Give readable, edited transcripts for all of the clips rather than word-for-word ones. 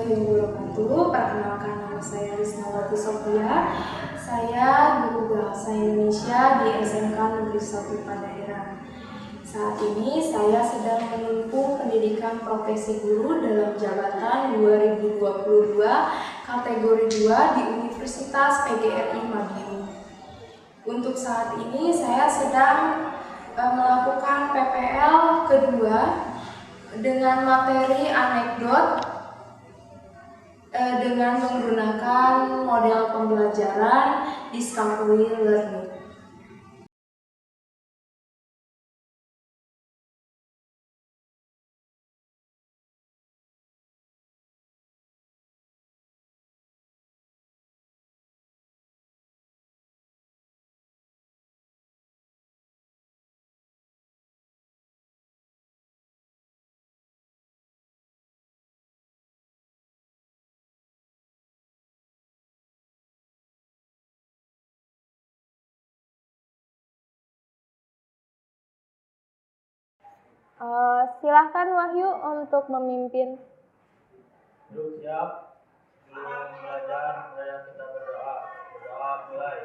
warahmatullahi wabarakatuh. Perkenalkan, nama saya Risnawati Sofia. Saya guru bahasa Indonesia di SMK Negeri 1 Padalarang. Saat ini saya sedang menempuh pendidikan profesi guru dalam jabatan 2022 kategori 2 di Universitas PGRI Madiun. Untuk saat ini saya sedang melakukan PPL kedua dengan materi anekdot dengan menggunakan model pembelajaran Discovery Learning. Silahkan Wahyu untuk memimpin. Yuk siap. Sebelum belajar, saya kita berdoa. Berdoa mulai.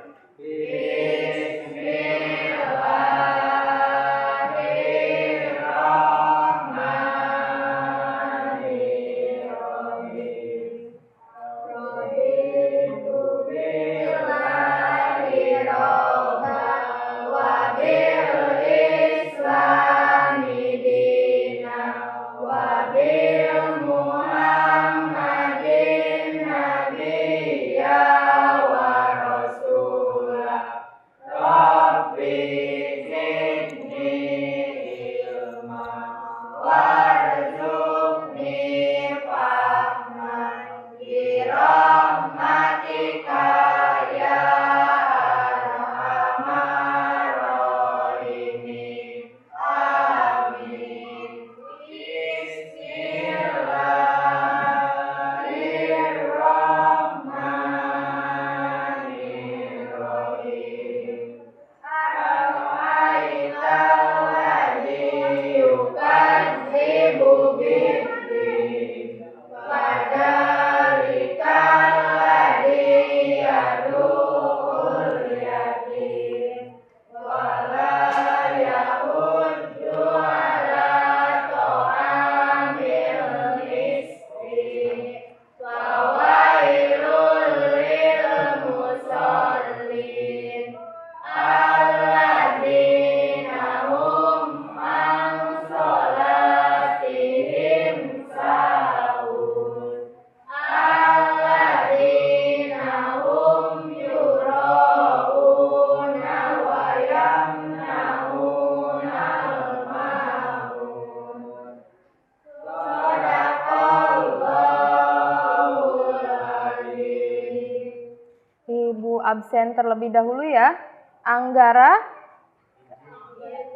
Absen terlebih dahulu ya. Anggara,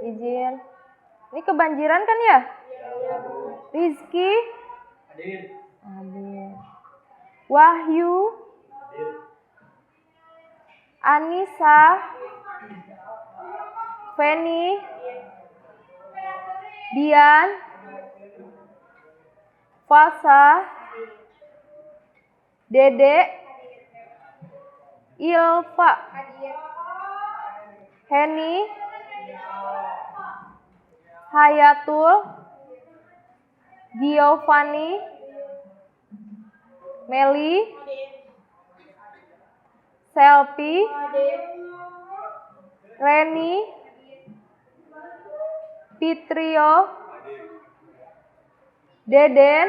izin. Ini kebanjiran kan ya? Rizky, Hadir. Wahyu, Anissa, Feni, Dian, Fasa, Dede, Ilva, Heni, Hayatul, Giovanni, Meli, Selvi, Reni, Fitrio, Deden,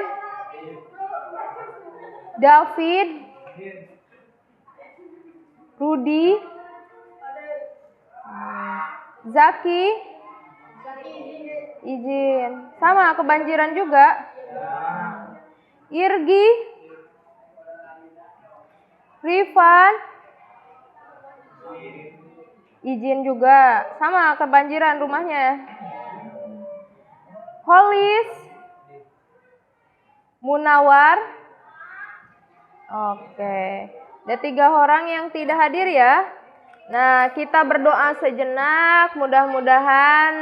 David, Rudi, Zaki, izin. Sama kebanjiran juga. Irgi, Rifan, izin juga. Sama kebanjiran rumahnya. Holis, Munawar. Oke. Ada 3 orang yang tidak hadir ya. Nah, kita berdoa sejenak. Mudah-mudahan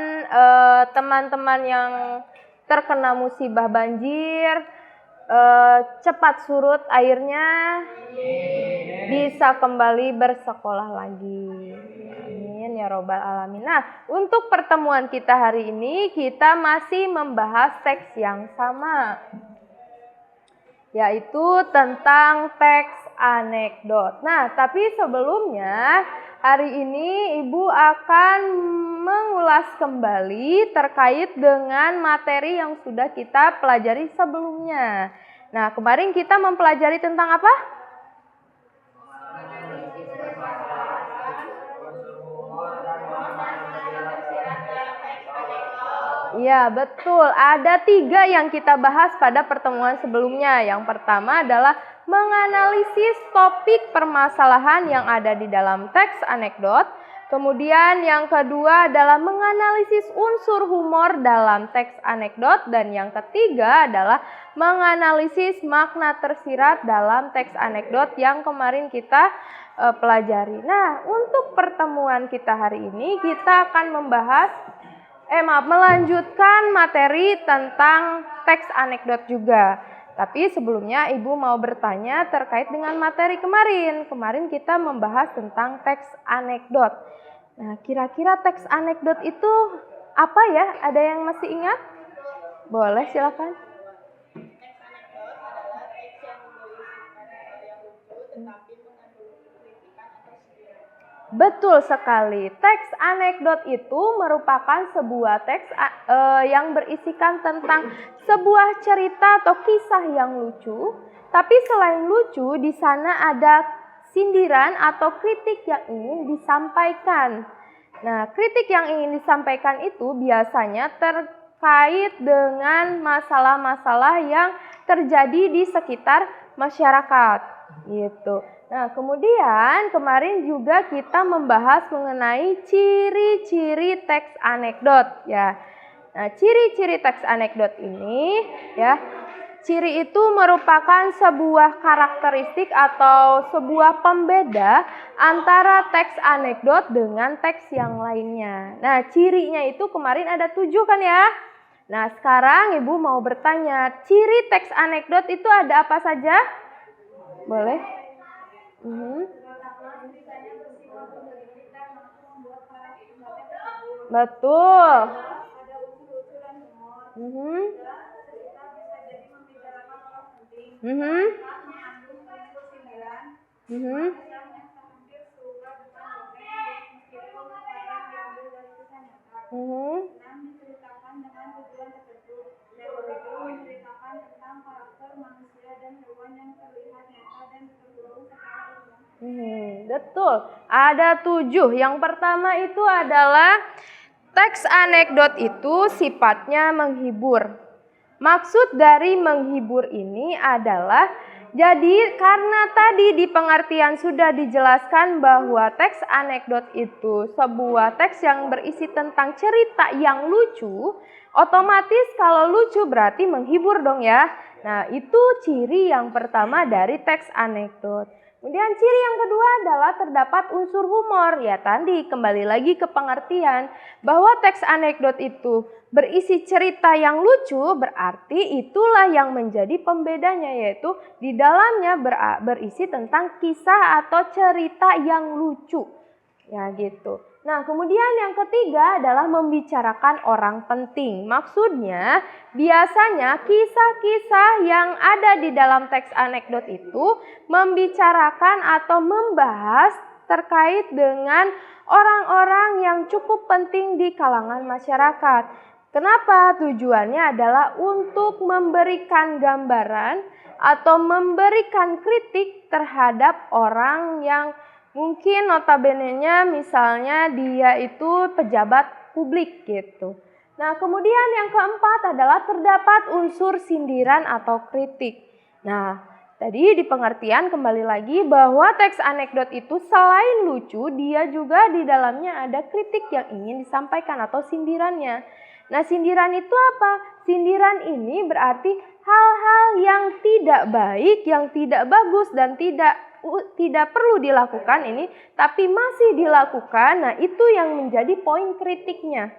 teman-teman yang terkena musibah banjir cepat surut airnya, bisa kembali bersekolah lagi. Amin ya robbal alamin. Nah, untuk pertemuan kita hari ini kita masih membahas teks yang sama, yaitu tentang teks anekdot. Nah, tapi sebelumnya hari ini Ibu akan mengulas kembali terkait dengan materi yang sudah kita pelajari sebelumnya. Nah, kemarin kita mempelajari tentang apa? Ya, betul. Ada 3 yang kita bahas pada pertemuan sebelumnya. Yang pertama adalah menganalisis topik permasalahan yang ada di dalam teks anekdot. Kemudian yang kedua adalah menganalisis unsur humor dalam teks anekdot. Dan yang ketiga adalah menganalisis makna tersirat dalam teks anekdot yang kemarin kita pelajari. Nah, untuk pertemuan kita hari ini kita akan melanjutkan materi tentang teks anekdot juga. Tapi sebelumnya Ibu mau bertanya terkait dengan materi kemarin. Kemarin kita membahas tentang teks anekdot. Nah, kira-kira teks anekdot itu apa ya? Ada yang masih ingat? Boleh, silakan. Betul sekali. Teks anekdot itu merupakan sebuah teks yang berisikan tentang sebuah cerita atau kisah yang lucu. Tapi selain lucu, di sana ada sindiran atau kritik yang ingin disampaikan. Nah, kritik yang ingin disampaikan itu biasanya terkait dengan masalah-masalah yang terjadi di sekitar masyarakat, gitu. Nah, kemudian kemarin juga kita membahas mengenai ciri-ciri teks anekdot ya. Nah, ciri-ciri teks anekdot ini ya, ciri itu merupakan sebuah karakteristik atau sebuah pembeda antara teks anekdot dengan teks yang lainnya. Nah, cirinya itu kemarin ada 7 kan ya. Nah, sekarang Ibu mau bertanya, ciri teks anekdot itu ada apa saja? Boleh? Betul. Betul. Ada 7. Yang pertama itu adalah teks anekdot itu sifatnya menghibur. Maksud dari menghibur ini adalah, jadi karena tadi di pengertian sudah dijelaskan bahwa teks anekdot itu sebuah teks yang berisi tentang cerita yang lucu, otomatis kalau lucu berarti menghibur dong ya. Nah, itu ciri yang pertama dari teks anekdot. Kemudian ciri yang kedua adalah terdapat unsur humor. Ya tadi kembali lagi ke pengertian bahwa teks anekdot itu berisi cerita yang lucu, berarti itulah yang menjadi pembedanya, yaitu di dalamnya berisi tentang kisah atau cerita yang lucu. Ya gitu. Nah, kemudian yang ketiga adalah membicarakan orang penting. Maksudnya, biasanya kisah-kisah yang ada di dalam teks anekdot itu membicarakan atau membahas terkait dengan orang-orang yang cukup penting di kalangan masyarakat. Kenapa? Tujuannya adalah untuk memberikan gambaran atau memberikan kritik terhadap orang yang mungkin notabene-nya misalnya dia itu pejabat publik gitu. Nah, kemudian yang keempat adalah terdapat unsur sindiran atau kritik. Nah, tadi di pengertian kembali lagi bahwa teks anekdot itu selain lucu, dia juga di dalamnya ada kritik yang ingin disampaikan atau sindirannya. Nah, sindiran itu apa? Sindiran ini berarti hal-hal yang tidak baik, yang tidak bagus dan tidak perlu dilakukan ini, tapi masih dilakukan. Nah, itu yang menjadi poin kritiknya.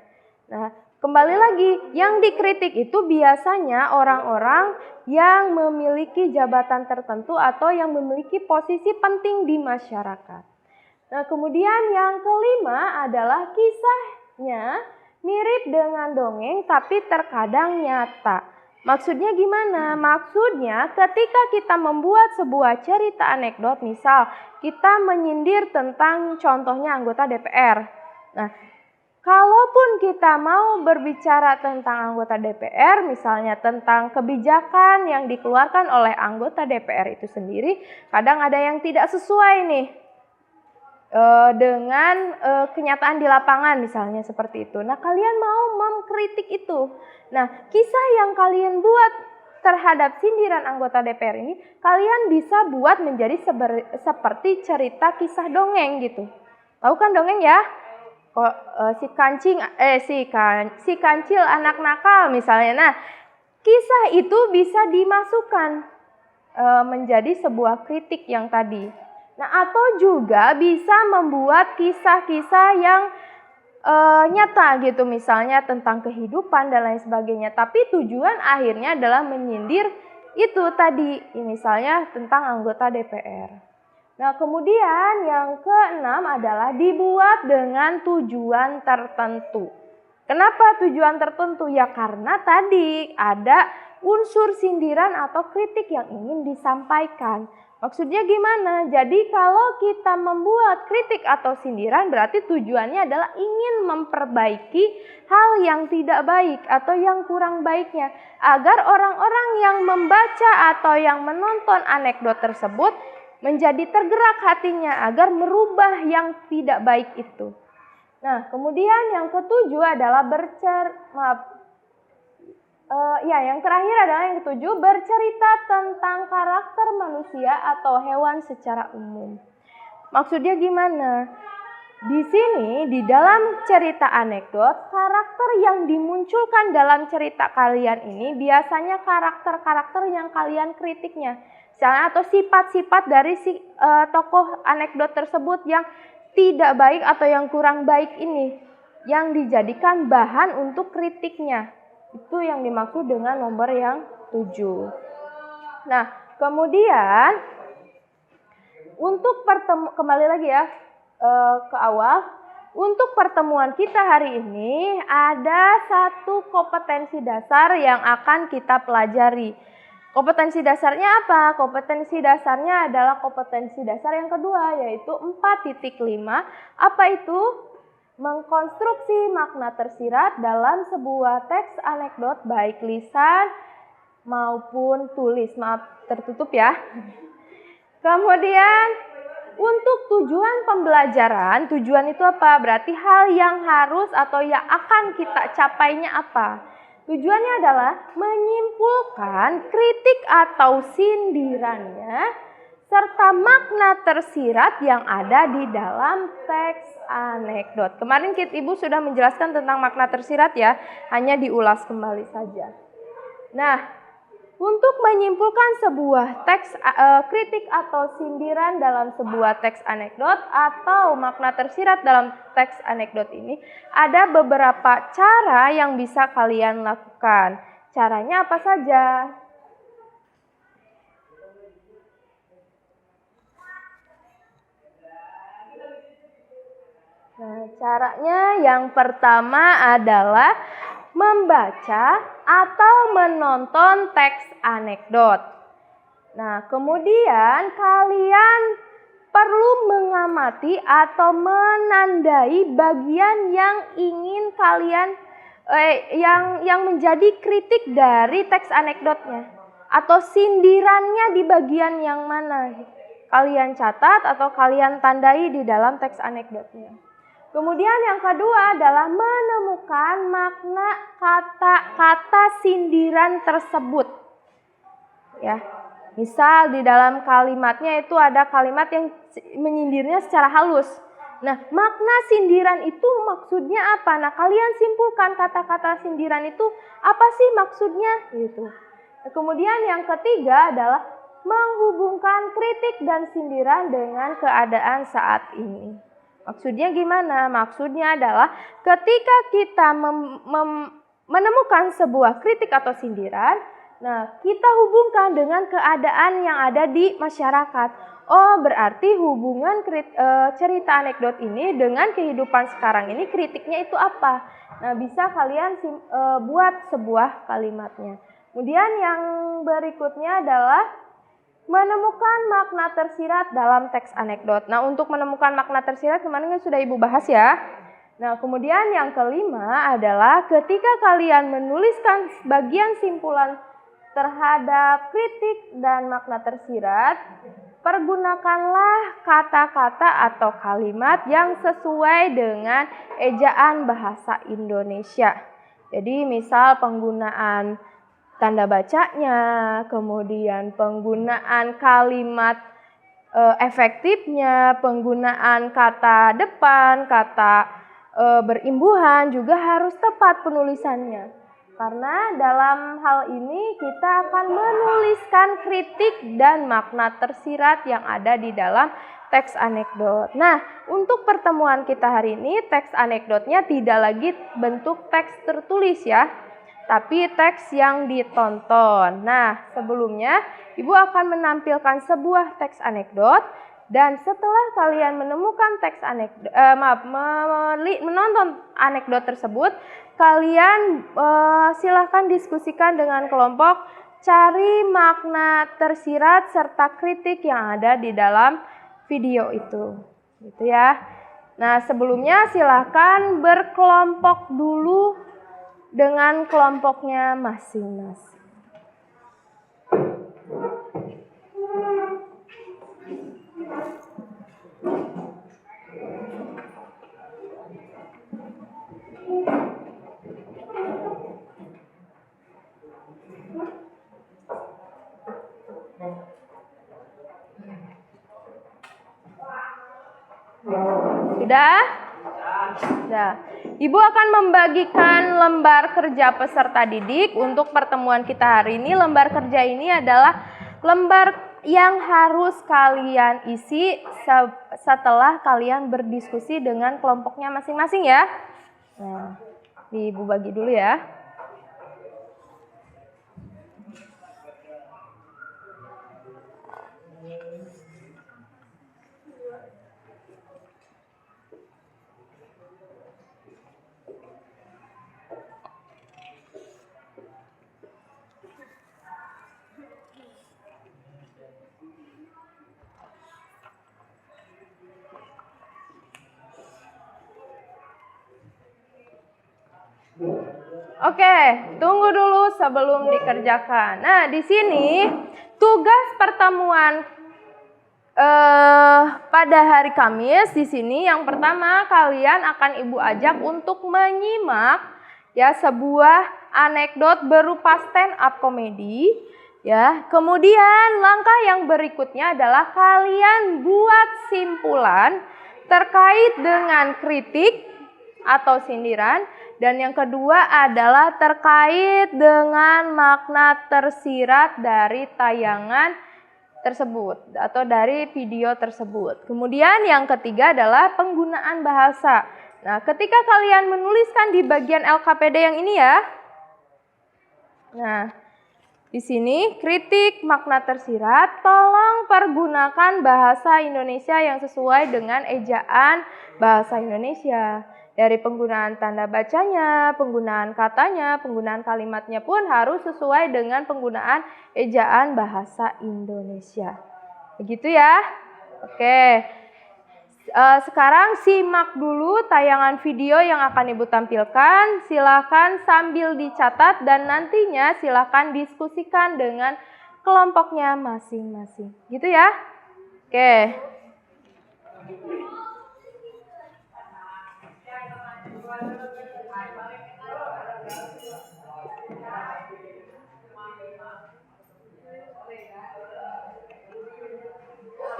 Nah, kembali lagi, yang dikritik itu biasanya orang-orang yang memiliki jabatan tertentu atau yang memiliki posisi penting di masyarakat. Nah, kemudian yang kelima adalah kisahnya mirip dengan dongeng tapi terkadang nyata. Maksudnya gimana? Maksudnya ketika kita membuat sebuah cerita anekdot, misal kita menyindir tentang contohnya anggota DPR. Nah, kalaupun kita mau berbicara tentang anggota DPR, misalnya tentang kebijakan yang dikeluarkan oleh anggota DPR itu sendiri, kadang ada yang tidak sesuai nih dengan kenyataan di lapangan misalnya seperti itu. Nah, kalian mau mengkritik itu. Nah, kisah yang kalian buat terhadap sindiran anggota DPR ini, kalian bisa buat menjadi seperti cerita kisah dongeng gitu. Tahu kan dongeng ya? Si kancil anak nakal misalnya. Nah, kisah itu bisa dimasukkan menjadi sebuah kritik yang tadi. Nah, atau juga bisa membuat kisah-kisah yang nyata gitu, misalnya tentang kehidupan dan lain sebagainya. Tapi tujuan akhirnya adalah menyindir itu tadi, misalnya tentang anggota DPR. Nah, kemudian yang keenam adalah dibuat dengan tujuan tertentu. Kenapa tujuan tertentu? Ya karena tadi ada unsur sindiran atau kritik yang ingin disampaikan. Maksudnya gimana? Jadi kalau kita membuat kritik atau sindiran berarti tujuannya adalah ingin memperbaiki hal yang tidak baik atau yang kurang baiknya. Agar orang-orang yang membaca atau yang menonton anekdot tersebut menjadi tergerak hatinya agar merubah yang tidak baik itu. Nah, kemudian yang ketujuh adalah yang terakhir adalah yang ketujuh, bercerita tentang karakter manusia atau hewan secara umum. Maksudnya gimana? Di sini, di dalam cerita anekdot, karakter yang dimunculkan dalam cerita kalian ini biasanya karakter-karakter yang kalian kritiknya. Misalnya, atau sifat-sifat dari tokoh anekdot tersebut yang tidak baik atau yang kurang baik ini, yang dijadikan bahan untuk kritiknya. Itu yang dimaksud dengan nomor yang 7. Nah, kemudian untuk kembali lagi ya ke awal. Untuk pertemuan kita hari ini ada satu kompetensi dasar yang akan kita pelajari. Kompetensi dasarnya apa? Kompetensi dasarnya adalah kompetensi dasar yang kedua, yaitu 4.5. Apa itu? Mengkonstruksi makna tersirat dalam sebuah teks anekdot baik lisan maupun tulis. Maaf, tertutup ya. Kemudian untuk tujuan pembelajaran, tujuan itu apa? Berarti hal yang harus atau yang akan kita capainya apa? Tujuannya adalah menyimpulkan kritik atau sindirannya serta makna tersirat yang ada di dalam teks anekdot. Kemarin Ibu sudah menjelaskan tentang makna tersirat ya, hanya diulas kembali saja. Nah, untuk menyimpulkan sebuah teks kritik atau sindiran dalam sebuah teks anekdot atau makna tersirat dalam teks anekdot ini, ada beberapa cara yang bisa kalian lakukan. Caranya apa saja? Nah, caranya yang pertama adalah membaca atau menonton teks anekdot. Nah, kemudian kalian perlu mengamati atau menandai bagian yang ingin kalian yang menjadi kritik dari teks anekdotnya atau sindirannya di bagian yang mana. Kalian catat atau kalian tandai di dalam teks anekdotnya. Kemudian yang kedua adalah menemukan makna kata-kata sindiran tersebut. Ya, misal di dalam kalimatnya itu ada kalimat yang menyindirnya secara halus. Nah, makna sindiran itu maksudnya apa? Nah, kalian simpulkan kata-kata sindiran itu apa sih maksudnya gitu. Nah, kemudian yang ketiga adalah menghubungkan kritik dan sindiran dengan keadaan saat ini. Maksudnya gimana? Maksudnya adalah ketika kita menemukan sebuah kritik atau sindiran, nah kita hubungkan dengan keadaan yang ada di masyarakat. Oh, berarti hubungan cerita anekdot ini dengan kehidupan sekarang ini kritiknya itu apa? Nah, bisa kalian buat sebuah kalimatnya. Kemudian yang berikutnya adalah menemukan makna tersirat dalam teks anekdot. Nah, untuk menemukan makna tersirat kemarin kan sudah Ibu bahas ya. Nah, kemudian yang kelima adalah ketika kalian menuliskan bagian simpulan terhadap kritik dan makna tersirat, pergunakanlah kata-kata atau kalimat yang sesuai dengan ejaan bahasa Indonesia. Jadi misal penggunaan tanda bacanya, kemudian penggunaan kalimat efektifnya, penggunaan kata depan, kata berimbuhan juga harus tepat penulisannya. Karena dalam hal ini kita akan menuliskan kritik dan makna tersirat yang ada di dalam teks anekdot. Nah, untuk pertemuan kita hari ini teks anekdotnya tidak lagi bentuk teks tertulis ya, tapi teks yang ditonton. Nah, sebelumnya Ibu akan menampilkan sebuah teks anekdot dan setelah kalian menemukan teks anekdot, menonton anekdot tersebut, kalian silahkan diskusikan dengan kelompok, cari makna tersirat serta kritik yang ada di dalam video itu, gitu ya. Nah, sebelumnya silahkan berkelompok dulu dengan kelompoknya masing-masing. Sudah? Sudah. Ibu akan membagikan lembar kerja peserta didik untuk pertemuan kita hari ini. Lembar kerja ini adalah lembar yang harus kalian isi setelah kalian berdiskusi dengan kelompoknya masing-masing ya. Nah, Ibu bagi dulu ya. Oke, tunggu dulu sebelum dikerjakan. Nah, di sini tugas pertemuan pada hari Kamis di sini yang pertama kalian akan Ibu ajak untuk menyimak ya sebuah anekdot berupa stand up komedi ya. Kemudian langkah yang berikutnya adalah kalian buat simpulan terkait dengan kritik atau sindiran. Dan yang kedua adalah terkait dengan makna tersirat dari tayangan tersebut atau dari video tersebut. Kemudian yang ketiga adalah penggunaan bahasa. Nah, ketika kalian menuliskan di bagian LKPD yang ini ya. Nah, di sini kritik makna tersirat, tolong pergunakan bahasa Indonesia yang sesuai dengan ejaan bahasa Indonesia. Dari penggunaan tanda bacanya, penggunaan katanya, penggunaan kalimatnya pun harus sesuai dengan penggunaan ejaan bahasa Indonesia. Begitu ya? Oke. Sekarang simak dulu tayangan video yang akan Ibu tampilkan. Silakan sambil dicatat dan nantinya silakan diskusikan dengan kelompoknya masing-masing. Gitu ya? Oke.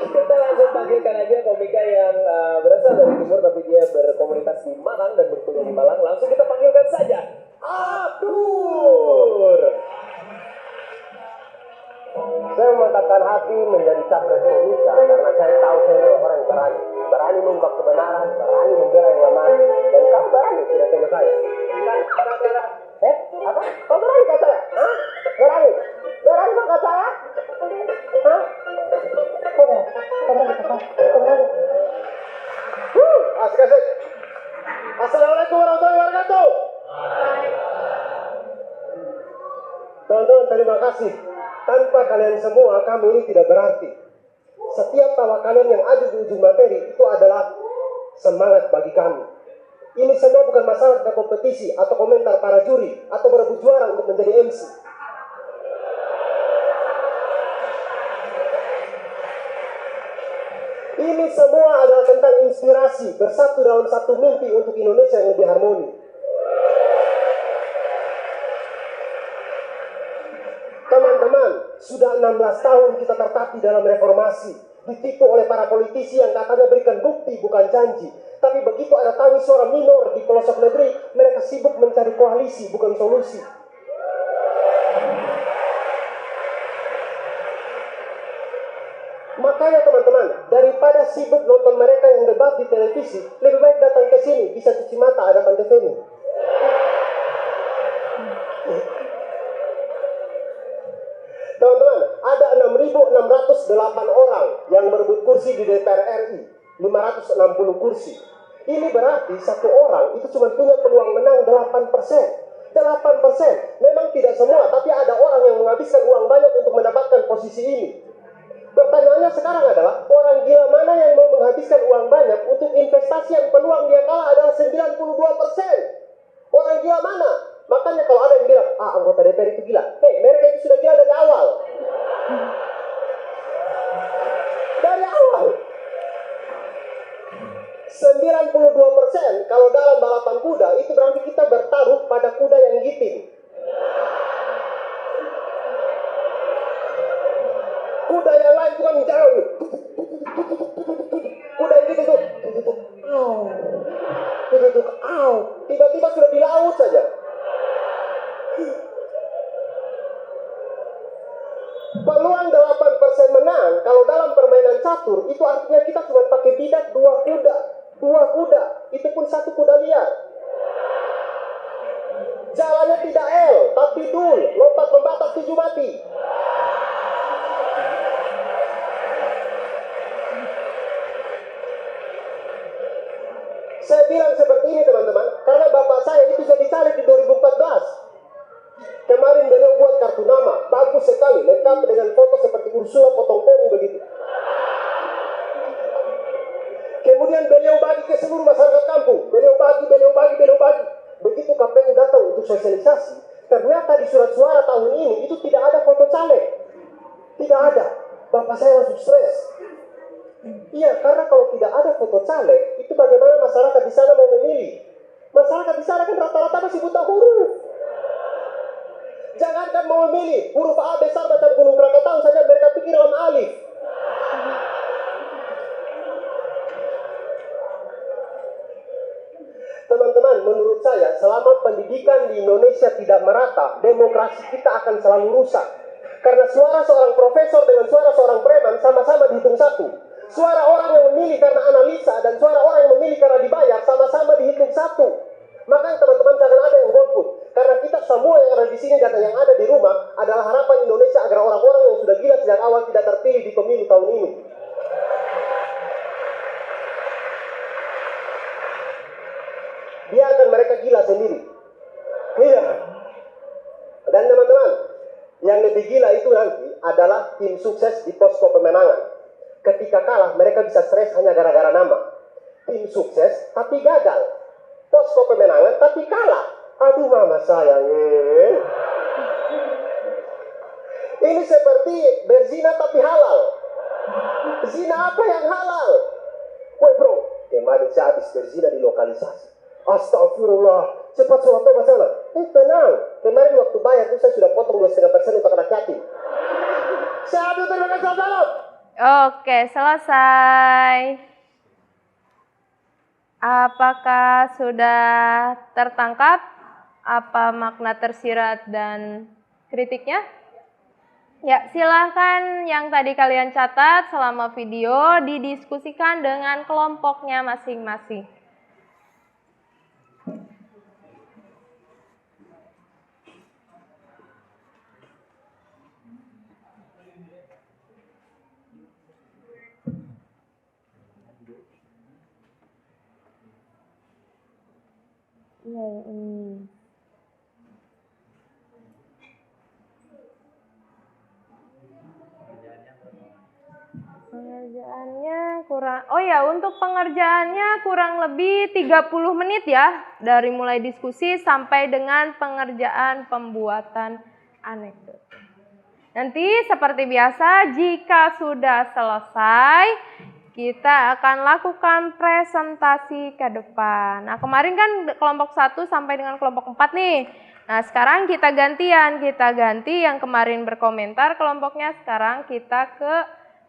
Kita langsung panggilkan aja komika yang berasal dari timur tapi dia berkomunitas di Malang dan berkuliah di Malang. Langsung kita panggilkan saja Abdur. Saya memantapkan hati menjadi capres komika karena saya tahu saya adalah orang yang berani. berani mengungkap kebenaran, berani membela yang lemah, dan kamu berani tidak tengok saya. Apa? Kau berani kata saya? Hah? Berani? Berani kau kata saya? Hah? Kau berani? Asik-asik. Assalamualaikum warahmatullahi wabarakatuh. Teman-teman, terima kasih. Tanpa kalian semua, kami ini tidak berarti. Setiap tawa kalian yang ada di ujung materi itu adalah semangat bagi kami. Ini semua bukan masalah tentang kompetisi atau komentar para juri atau berebut juara untuk menjadi MC. Ini semua adalah tentang inspirasi, bersatu dalam satu mimpi untuk Indonesia yang lebih harmoni. Teman-teman, sudah 16 tahun kita tertatih dalam reformasi, ditipu oleh para politisi yang katanya berikan bukti bukan janji. Tapi begitu ada tangis suara minor di pelosok negeri, mereka sibuk mencari koalisi bukan solusi. Makanya teman-teman, daripada sibuk nonton mereka yang debat di televisi, lebih baik datang ke sini, bisa cuci mata ada Tante Feni. Teman-teman, ada 6.608 orang yang berebut kursi di DPR RI, 560 kursi. Ini berarti satu orang itu cuma punya peluang menang 8%. 8%. Memang tidak semua, tapi ada orang yang menghabiskan uang banyak untuk mendapatkan posisi ini. Pertanyaannya sekarang adalah, orang gila mana yang mau menghabiskan uang banyak untuk investasi yang peluang dia kalah adalah 92%? Orang gila mana? Makanya kalau ada yang bilang, anggota DPR itu gila. Mereka itu sudah gila dari awal. Dari awal. 92% kalau dalam balapan kuda, itu berarti kita bertaruh pada kuda yang giting. Kuda yang lain bukan jalan. Kuda yang gitu tuh. Tiba-tiba sudah di laut saja. Peluang 8% menang kalau dalam permainan catur itu artinya kita cuma pakai bidak 2 kuda. 2 kuda, itu pun 1 kuda liar. Jalannya tidak L, tapi dul, lompat membatas 7 mati. Saya bilang seperti ini teman-teman, karena bapak saya itu jadi caleg di 2014. Kemarin beliau buat kartu nama, bagus sekali, lengkap dengan foto seperti Ursula potong poni begitu. Kemudian beliau bagi ke seluruh masyarakat kampung, beliau bagi. Begitu KPU datang untuk sosialisasi, ternyata di surat suara tahun ini itu tidak ada foto caleg. Tidak ada. Bapak saya langsung stres. Iya, karena kalau tidak ada foto caleg, itu bagaimana masyarakat di sana mau memilih? Masyarakat di sana kan rata-rata masih buta huruf. Jangankan mau memilih, huruf A besar macam Gunung Krakatau saja mereka pikir lam alif. Teman-teman, menurut saya, selama pendidikan di Indonesia tidak merata, demokrasi kita akan selalu rusak. Karena suara seorang profesor dengan suara seorang preman sama-sama dihitung satu. Suara orang yang memilih karena analisa dan suara orang yang memilih karena dibayar sama-sama dihitung satu. Makanya teman-teman jangan ada yang golput. Karena kita semua yang ada di sini dan yang ada di rumah adalah harapan Indonesia agar orang-orang yang sudah gila sejak awal tidak terpilih di pemilu tahun ini. Biarkan mereka gila sendiri. Iya. Dan teman-teman, yang lebih gila itu nanti adalah tim sukses di posko pemenangan. Ketika kalah, mereka bisa stres hanya gara-gara nama. Tim sukses, tapi gagal. Posko pemenangan, tapi kalah. Aduh mama sayang. Ini seperti berzina tapi halal. Zina apa yang halal? Woi bro, kemarin saya habis berzina di lokalisasi. Astagfirullah, cepat sholat tobat sana. Tenang, kemarin waktu bayar itu saya sudah potong 2,5% untuk anak yatim. Saya ambil terima kasih salam. Oke, selesai. Apakah sudah tertangkap apa makna tersirat dan kritiknya? Ya, silahkan yang tadi kalian catat selama video didiskusikan dengan kelompoknya masing-masing. Iya, ini. Pengerjaannya kurang, oh ya, untuk pengerjaannya kurang lebih 30 menit ya, dari mulai diskusi sampai dengan pengerjaan pembuatan anekdot. Nanti seperti biasa, jika sudah selesai, kita akan lakukan presentasi ke depan. Nah, kemarin kan kelompok 1 sampai dengan kelompok 4 nih. Nah, sekarang kita gantian, kita ganti yang kemarin berkomentar kelompoknya, sekarang kita ke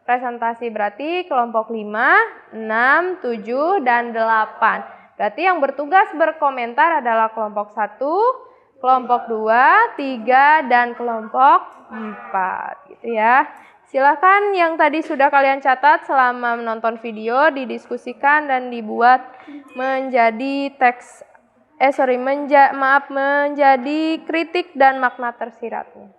presentasi, berarti kelompok 5, 6, 7, dan 8. Berarti yang bertugas berkomentar adalah kelompok 1, kelompok 2, 3, dan kelompok 4. Gitu ya. Silakan yang tadi sudah kalian catat selama menonton video didiskusikan dan dibuat menjadi teks, menjadi kritik dan makna tersiratnya.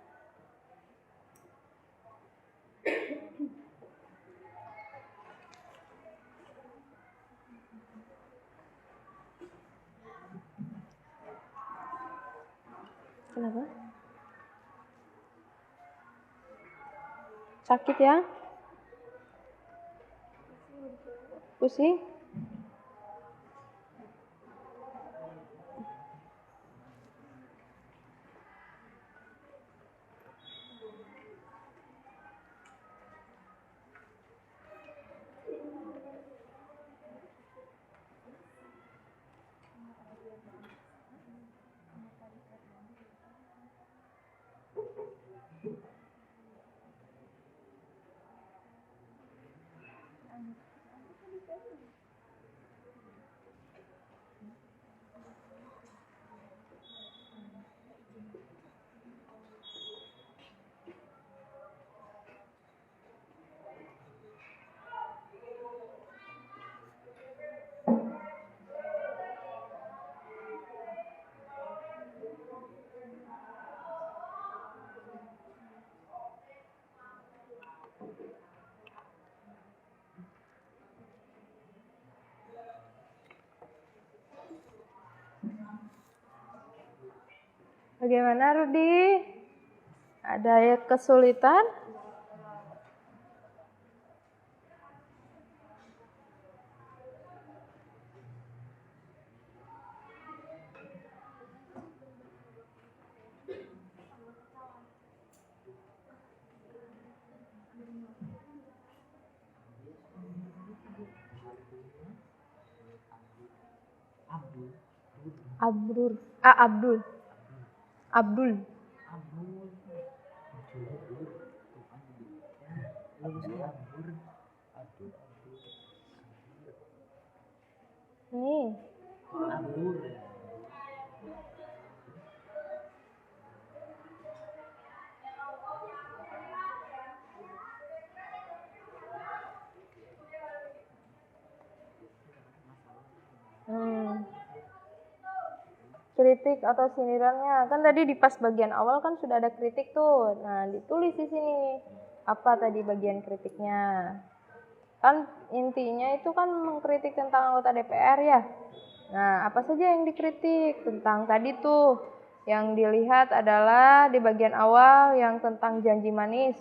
Kenapa? Sakit ya? Pusing? Bagaimana Rudi? Ada kesulitan? Abdul. Nih. Kritik atau sindirannya kan tadi di pas bagian awal kan sudah ada kritik tuh. Nah, ditulis di sini apa tadi bagian kritiknya. Kan intinya itu kan mengkritik tentang anggota DPR ya. Nah, apa saja yang dikritik tentang tadi tuh? Yang dilihat adalah di bagian awal yang tentang janji manis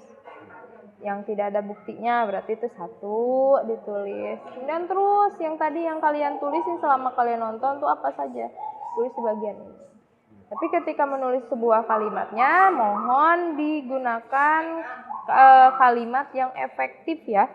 yang tidak ada buktinya, berarti itu 1 ditulis. Kemudian terus yang tadi yang kalian tulisin selama kalian nonton tuh apa saja, tulis di bagian ini. Tapi ketika menulis sebuah kalimatnya, mohon digunakan kalimat yang efektif ya.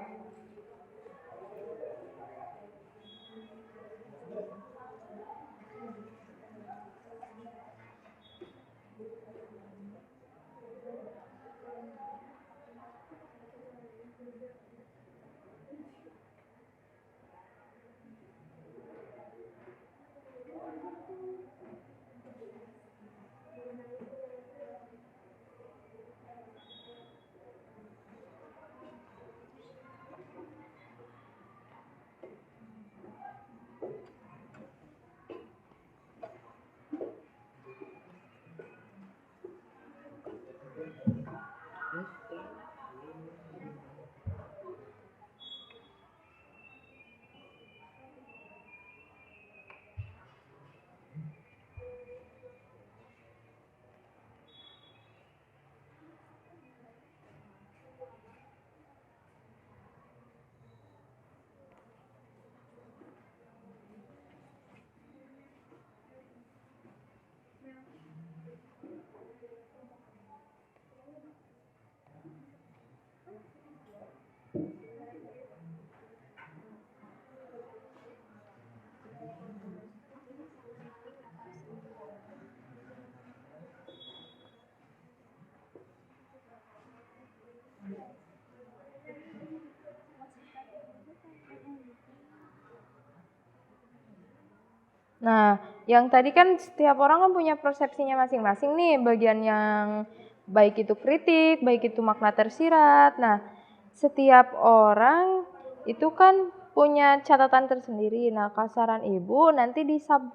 Nah, yang tadi kan setiap orang kan punya persepsinya masing-masing nih, bagian yang baik itu kritik, baik itu makna tersirat. Nah, setiap orang itu kan punya catatan tersendiri. Nah, kasaran ibu nanti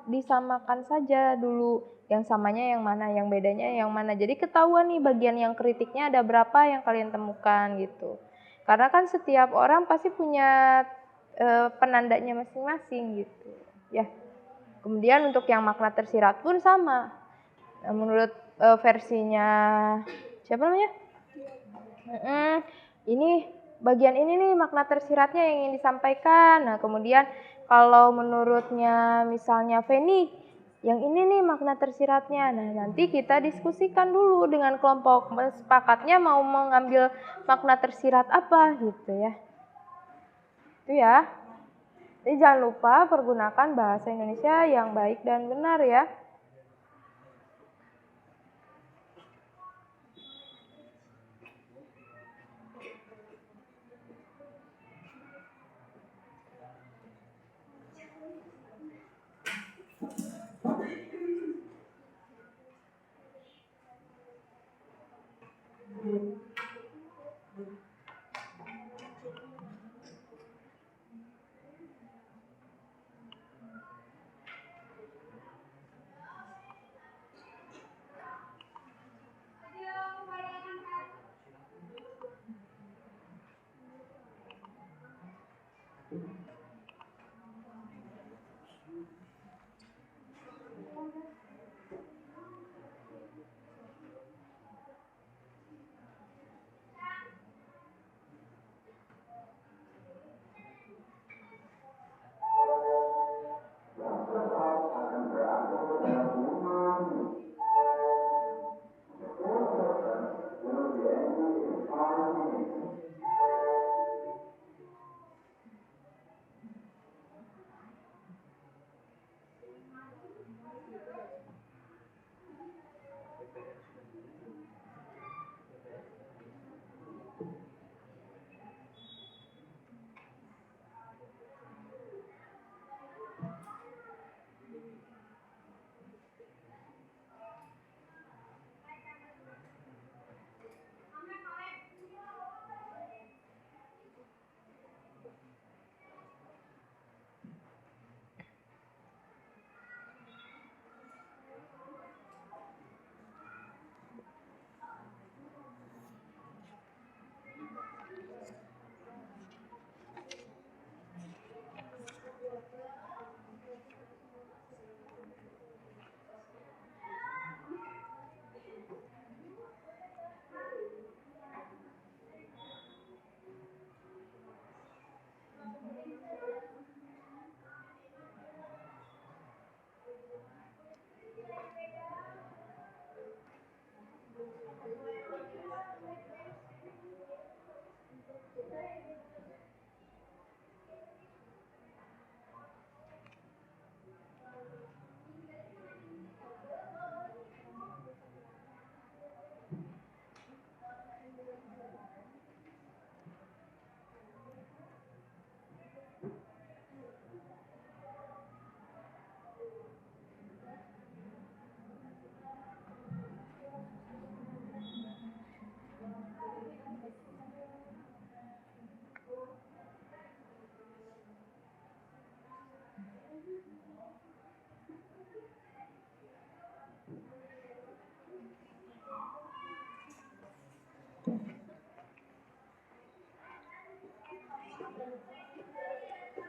disamakan saja dulu, yang samanya yang mana, yang bedanya yang mana. Jadi ketahuan nih bagian yang kritiknya ada berapa yang kalian temukan gitu. Karena kan setiap orang pasti punya penandanya masing-masing gitu. Ya. Kemudian untuk yang makna tersirat pun sama. Nah, menurut versinya siapa namanya? Ini bagian ini nih makna tersiratnya yang ingin disampaikan. Nah, kemudian kalau menurutnya misalnya Feni, yang ini nih makna tersiratnya. Nah, nanti kita diskusikan dulu dengan kelompok, sepakatnya mau mengambil makna tersirat apa gitu ya. Itu ya. Jadi jangan lupa pergunakan bahasa Indonesia yang baik dan benar ya.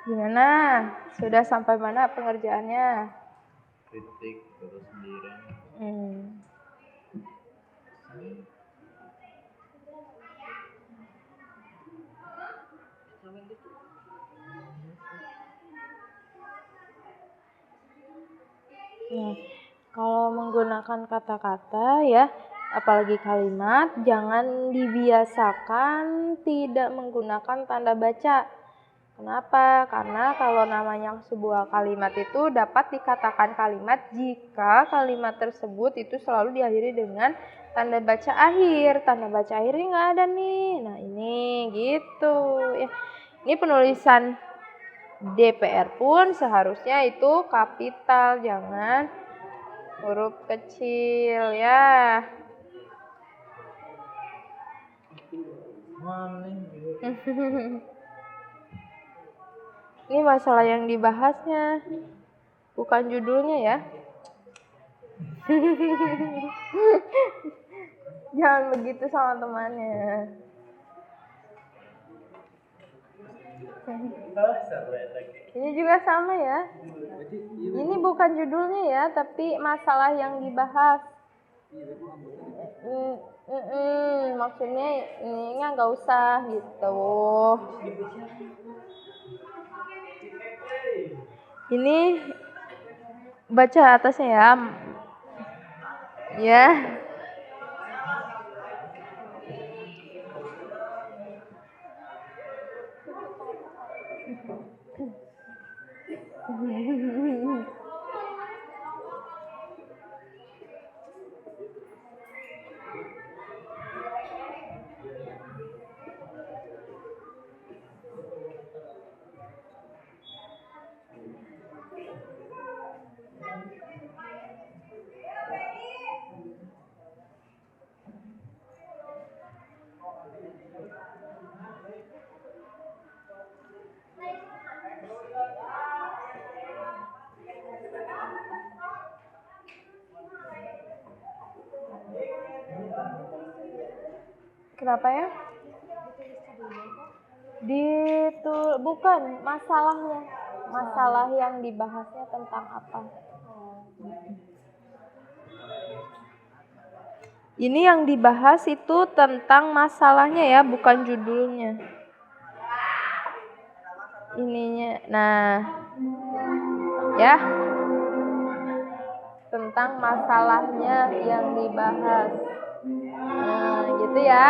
Gimana? Sudah sampai mana pengerjaannya? Kritik terus sendiri. Nah, kalau menggunakan kata-kata ya, apalagi kalimat, jangan dibiasakan tidak menggunakan tanda baca. Kenapa? Karena kalau namanya sebuah kalimat itu dapat dikatakan kalimat jika kalimat tersebut itu selalu diakhiri dengan tanda baca akhir. Tanda baca akhirnya nggak ada nih. Nah ini gitu ya. Ini penulisan DPR pun seharusnya itu kapital, jangan huruf kecil ya. Ini masalah yang dibahasnya, bukan judulnya ya. Jangan begitu sama temannya. Ini juga sama ya. Ini bukan judulnya ya, tapi masalah yang dibahas. Maksudnya ini nggak usah gitu. Ini baca atasnya ya. Ya. Kenapa ya? Bukan masalahnya. Masalah yang dibahasnya tentang apa? Ini yang dibahas itu tentang masalahnya ya, bukan judulnya. Ininya. Nah. Ya. Tentang masalahnya yang dibahas. Nah, gitu ya.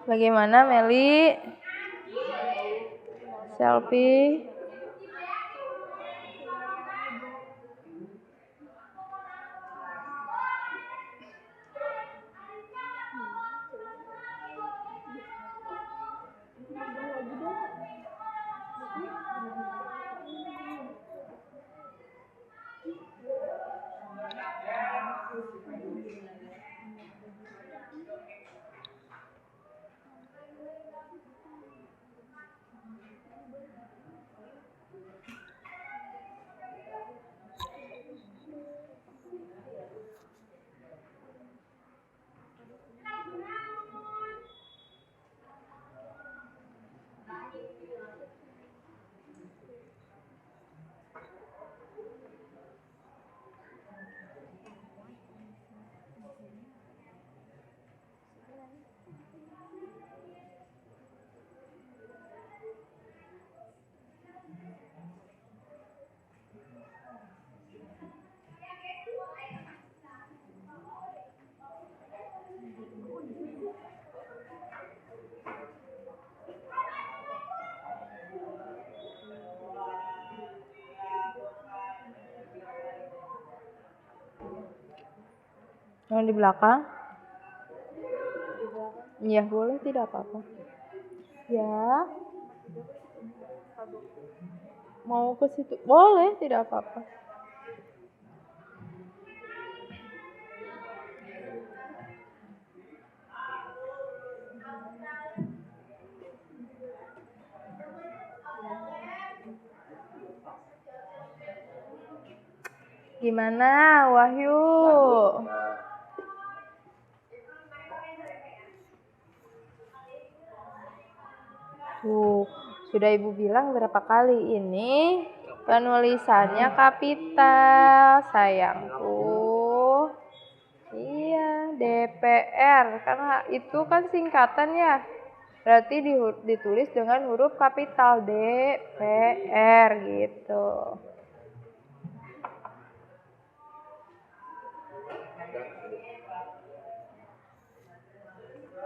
Bagaimana Meli? Selfie. Yang di belakang? Iya, boleh, tidak apa-apa. Ya. Mau ke situ? Boleh, tidak apa-apa. Gimana, Wahyu? Tuh, sudah Ibu bilang berapa kali ini penulisannya kapital, sayangku. Iya, DPR, karena itu kan singkatan ya. Berarti ditulis dengan huruf kapital DPR gitu.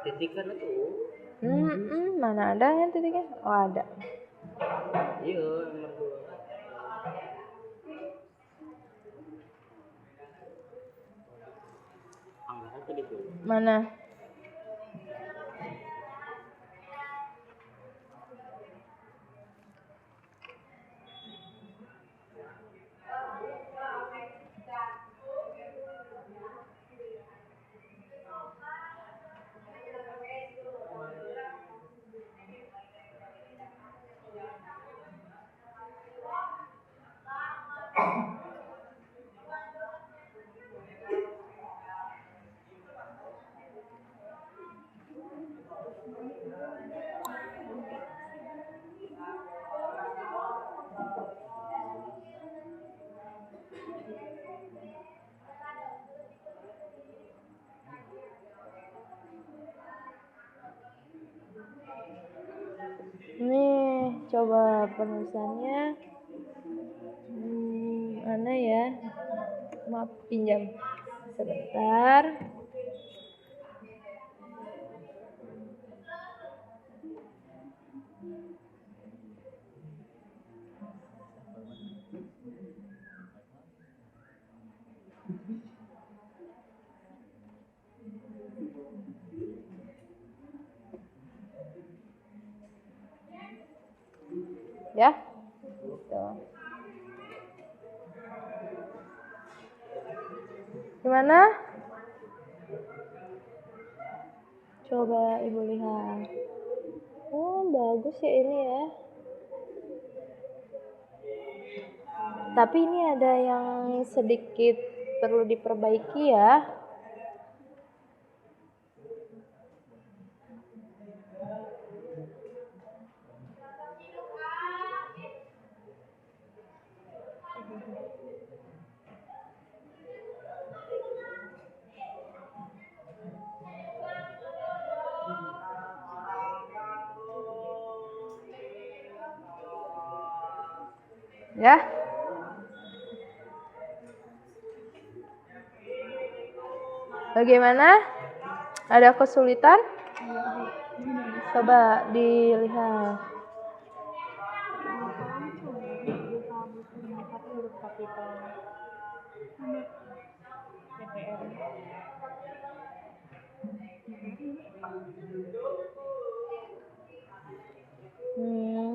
Titikan itu. Mana ada yang titiknya? Oh, ada. Iya, nomor 2. Anggaran tuh itu. Mana? Nih, coba penulisannya. Mana ya? Maaf, pinjam sebentar. Ya. Gitu. Gimana? Coba Ibu lihat. Oh, bagus ya ini ya. Tapi ini ada yang sedikit perlu diperbaiki ya. Ya. Bagaimana? Ada kesulitan? Coba dilihat.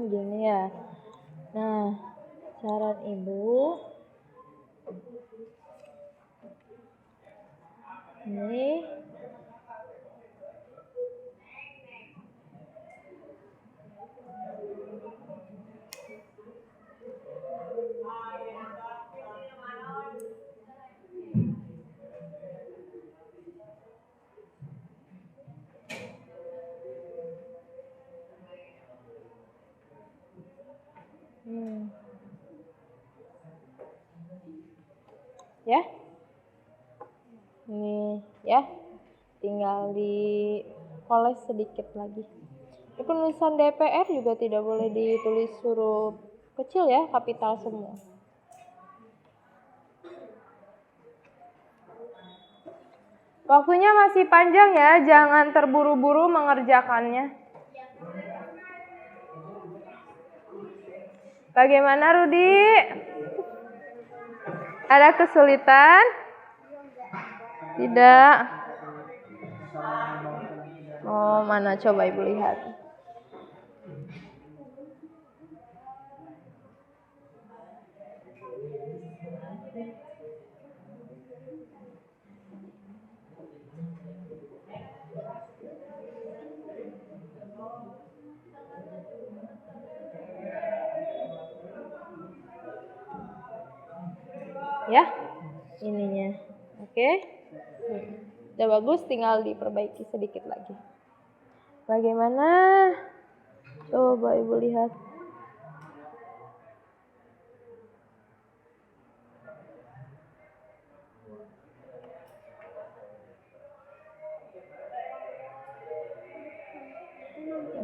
Gini ya. Nah, saran ibu ini ya. Ini ya. Tinggal dipoles sedikit lagi. Penulisan DPR juga tidak boleh ditulis huruf kecil ya, kapital semua. Waktunya masih panjang ya, jangan terburu-buru mengerjakannya. Bagaimana Rudi? Ada kesulitan? Tidak. Oh, mana coba Ibu lihat. Ya, ininya. Oke. Udah bagus, tinggal diperbaiki sedikit lagi. Bagaimana? Coba Ibu lihat.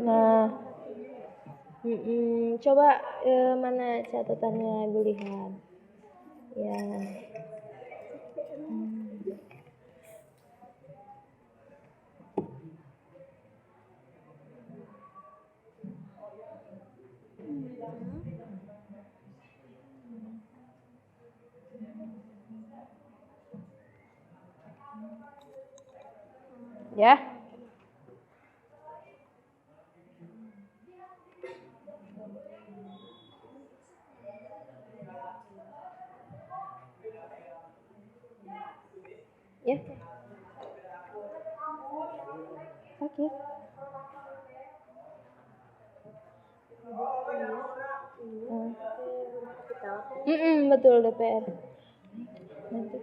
Nah, coba mana catatannya Ibu lihat. Ya. Ya. Ya. Oke. Betul DPR. Nanti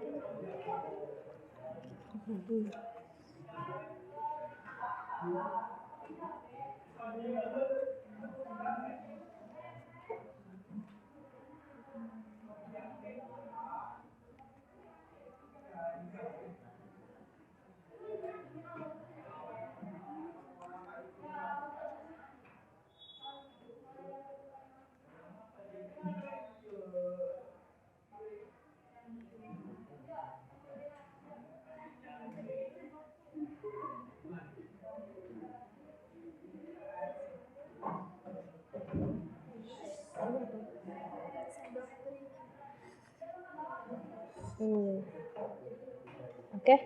Oke.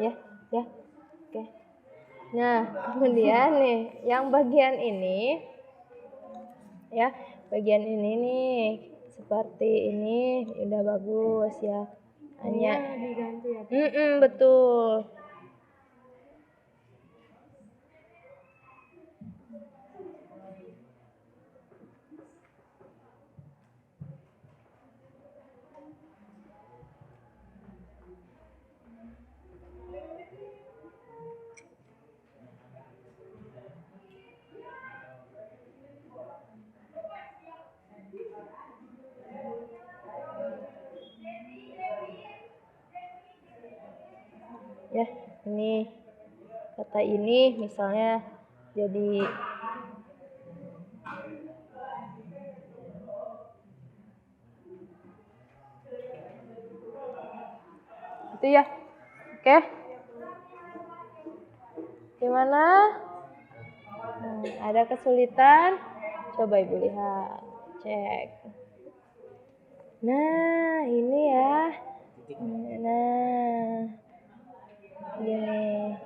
Ya. Oke. Nah, kemudian nih, yang bagian ini ya, bagian ini nih seperti ini udah bagus ya. Hanya diganti ya. Betul. Ya, ini kata ini misalnya jadi Gitu ya. Oke. Gimana? Ada kesulitan? Coba Ibu lihat. Cek. Nah, ini ya. Nah, gini.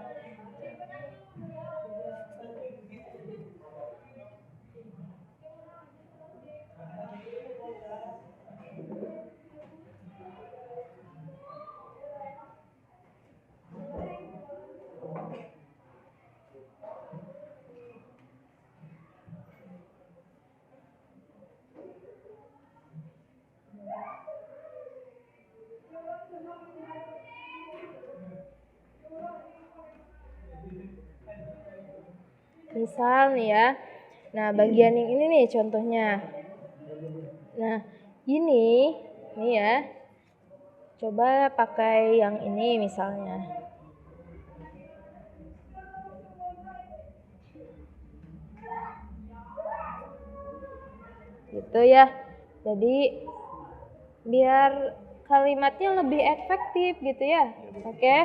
Misal nih ya. Nah, bagian yang ini nih contohnya. Nah, ini nih ya. Coba pakai yang ini misalnya. Gitu ya. Jadi biar kalimatnya lebih efektif gitu ya. Oke.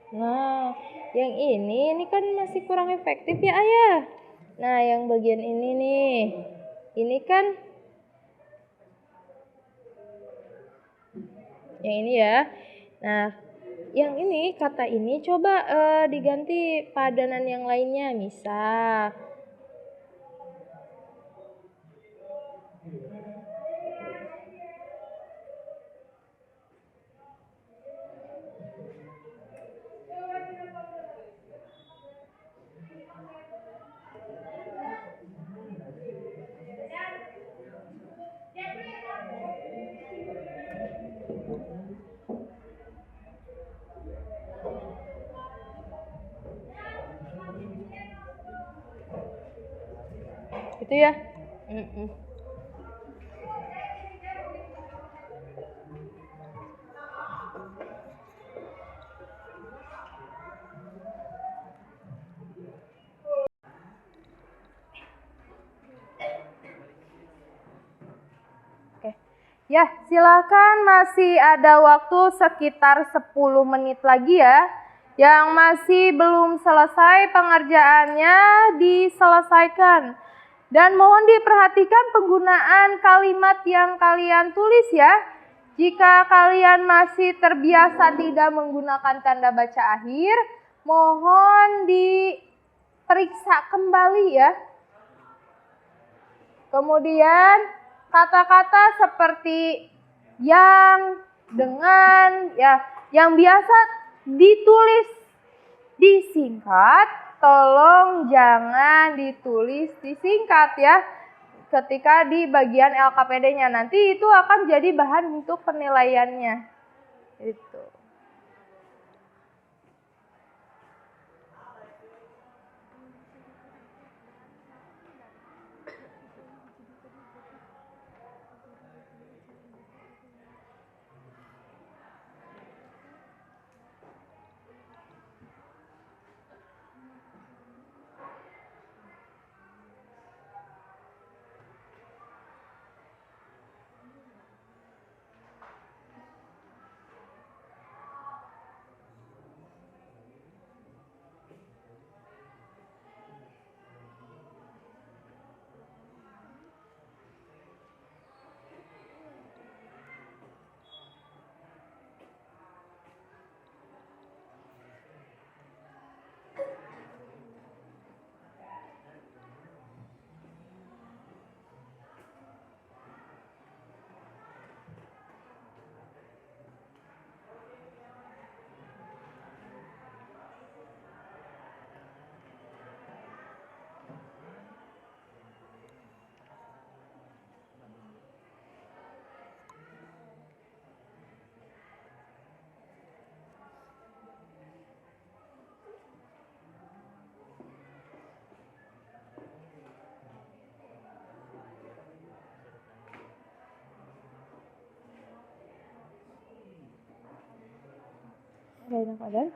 Nah, yang ini kan masih kurang efektif ya Ayah. Nah, yang bagian ini nih. Ini kan yang ini ya. Nah, yang ini kata ini coba diganti padanan yang lainnya. Misal gitu ya. Oke. Ya, silakan masih ada waktu sekitar 10 menit lagi ya. Yang masih belum selesai pengerjaannya diselesaikan. Dan mohon diperhatikan penggunaan kalimat yang kalian tulis ya. Jika kalian masih terbiasa tidak menggunakan tanda baca akhir, mohon diperiksa kembali ya. Kemudian kata-kata seperti yang, dengan, ya, yang biasa ditulis disingkat, tolong jangan ditulis disingkat ya. Ketika di bagian LKPD-nya nanti itu akan jadi bahan untuk penilaiannya. Itu. Gak enak badan?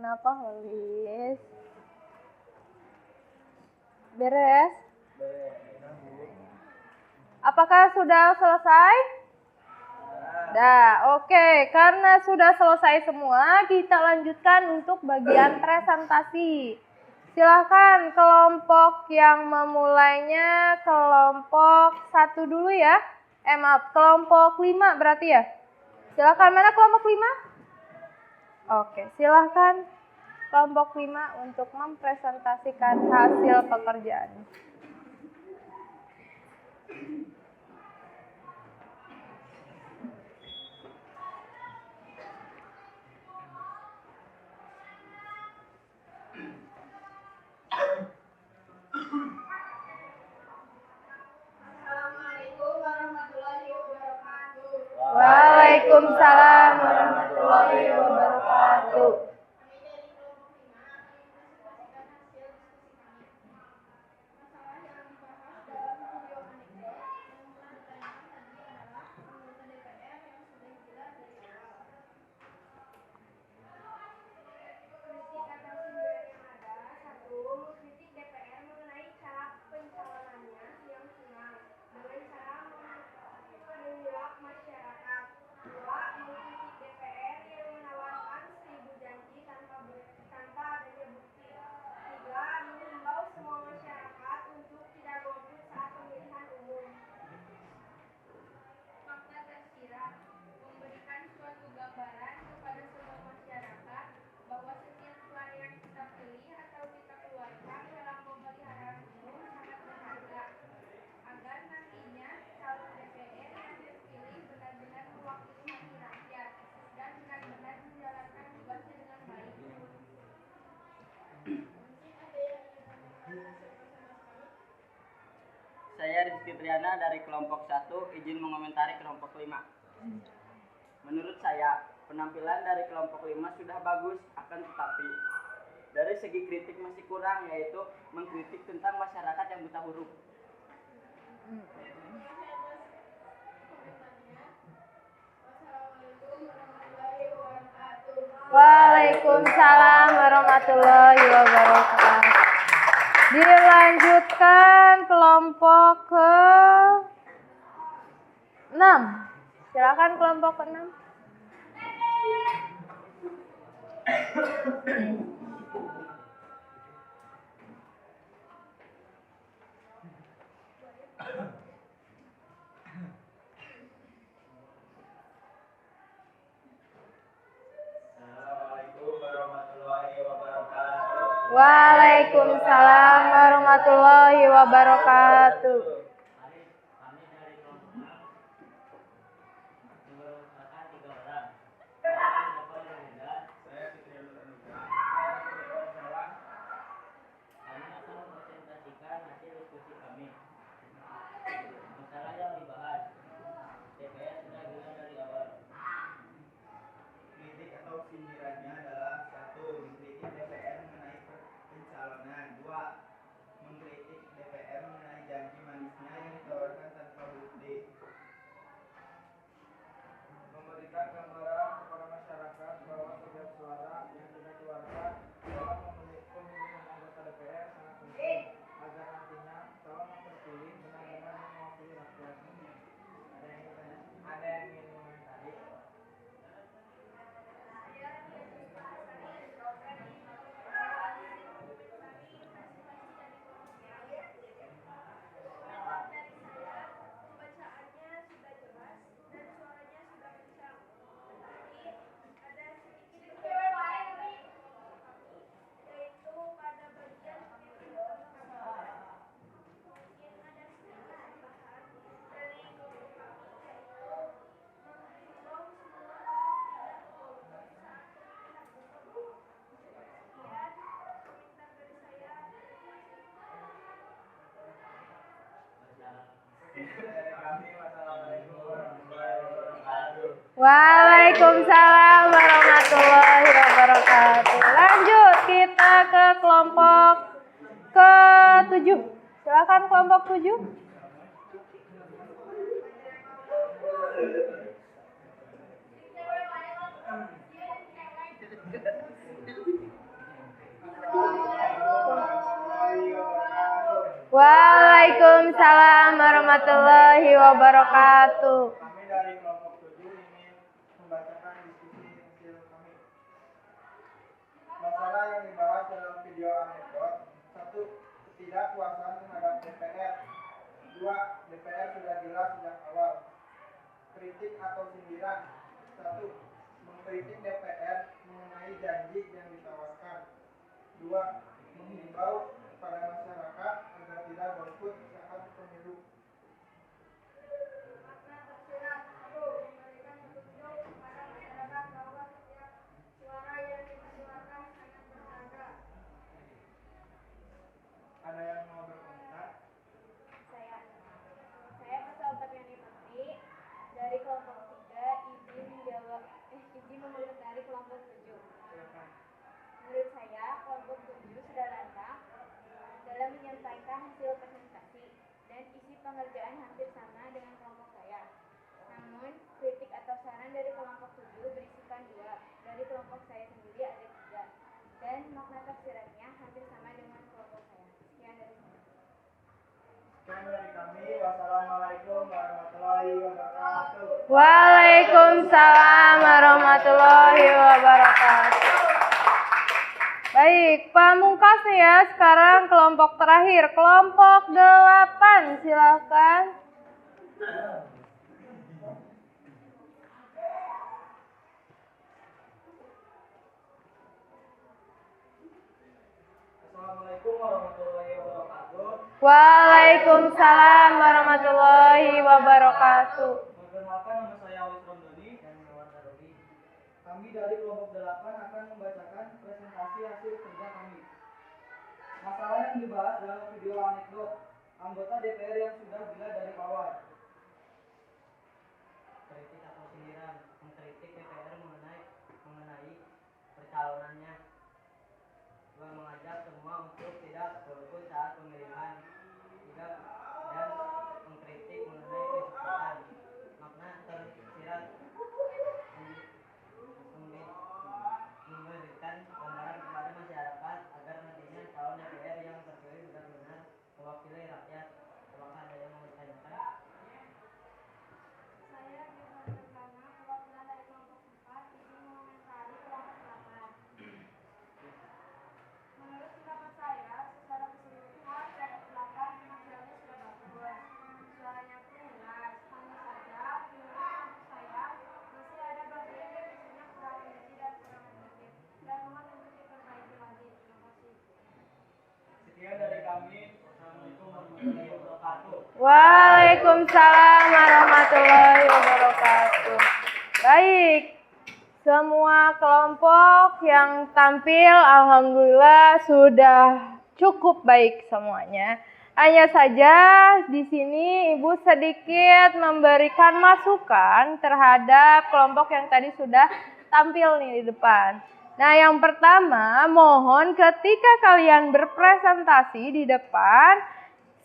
Kenapa Holis? Beres? Apakah sudah selesai? Dah, oke. Karena sudah selesai semua, kita lanjutkan untuk bagian presentasi. Silakan kelompok yang memulainya kelompok 1 dulu ya. Maaf, kelompok 5 berarti ya. Silakan, mana kelompok 5? Oke, silakan kelompok 5 untuk mempresentasikan hasil pekerjaan. Waalaikumsalam warahmatullahi wabarakatuh. Saya Rizky Triana dari kelompok 1 izin mengomentari kelompok 5. Menurut saya, penampilan dari kelompok 5 sudah bagus, akan tetapi dari segi kritik masih kurang, yaitu mengkritik tentang masyarakat yang buta huruf. Waalaikumsalam warahmatullahi wabarakatuh. Dilanjutkan kelompok ke-6. Silakan kelompok ke-6. Waalaikumsalam warahmatullahi wabarakatuh. Kami dari kelompok 6 merupakan 3 orang. Saya Fitrianur Anugrah. Kami akan mempresentasikan hasil diskusi kami. Masalah yang dibahas, DPR sudah bilang dari awal. Kritik atau sindirannya adalah 1. Mengkritik DPR mengenai pencalonan. 2. Mengkritik DPR mengenai janji manisnya yang ditawarkan tanpa bukti. Memberikan gambaran kepada masyarakat bahwa setiap suara yang dikeluarkan dalam pemilihan anggota DPR sangat penting agar nantinya calon yang terpilih benar-benar mewakili rakyat. Ada yang ingin mengomentari? Waalaikumsalam warahmatullahi wabarakatuh. Lanjut kita ke kelompok ke-7. Silakan kelompok 7. Waalaikumsalam warahmatullahi wabarakatuh. Kami dari kelompok 7 ingin membacakan diskusi hasil kami. Masalah yang dibahas dalam video anekdot: 1. Ketidakpuasan terhadap DPR. 2. DPR sudah gila sejak awal. Kritik atau sindiran: 1. Mengkritik DPR mengenai janji yang ditawarkan. 2. Menghimbau kepada masyarakat agar tidak golput saat pemilu. Ada yang mau berkomentar? Saya pesobat yang diputri dari kelompok 3 izin mengomentari kelompok 7. Silakan. Menurut saya, kelompok 7 sudah lantang dalam menyampaikan hasil presentasi dan isi pengerjaan hampir sama dengan kelompok saya. Namun, kritik atau saran dari kelompok 7 berisikan 2, dari kelompok saya sendiri ada 3, dan makna tafsirannya hampir sama dengan kelompok saya. Sekian dari saya. Sekian dari kami. Wassalamualaikum warahmatullahi wabarakatuh. Waalaikumsalam warahmatullahi wabarakatuh. Baik, pamungkas nih ya. Sekarang kelompok terakhir, kelompok 8. Silakan. Assalamualaikum warahmatullahi wabarakatuh. Waalaikumsalam warahmatullahi wabarakatuh. Perkenalkan, nama saya Awis Romdoni dan Muhammad Sarobi. Kami dari kelompok 8 akan membacakan presentasi hasil kerja kami. Masalah yang dibahas dalam video anekdot: anggota DPR yang sudah gila dari pawai. Kritik atau sindiran: mengkritik DPR mengenai percalonannya. 2. Mengajak semua untuk tidak golput saat pemilihan. 3. Dan mengkritik mengenai kesepakatan. Makna tersirat: memberikan gambaran kepada masyarakat agar nantinya calon DPR yang terpilih benar-benar mewakili rakyat. Apakah ada yang mau ditanyakan? Saya Firman Perkana, perwakilan dari kelompok 4, izin mengomentari kelompok 8. Menurut pendapat saya, secara keseluruhan kelompok 8 hasilnya sudah bagus. Suaranya pun jelas. Hanya saja, menurut kelompok saya, masih ada bagian yang isinya kurang rinci dan kurang efektif. Dan mohon untuk diperbaiki lagi. Terima kasih. Sekian dari kami. Wassalamualaikum warahmatullahi wabarakatuh. Waalaikumsalam warahmatullahi wabarakatuh. Baik, semua kelompok yang tampil alhamdulillah sudah cukup baik semuanya. Hanya saja di sini Ibu sedikit memberikan masukan terhadap kelompok yang tadi sudah tampil nih di depan. Nah, yang pertama, mohon ketika kalian berpresentasi di depan,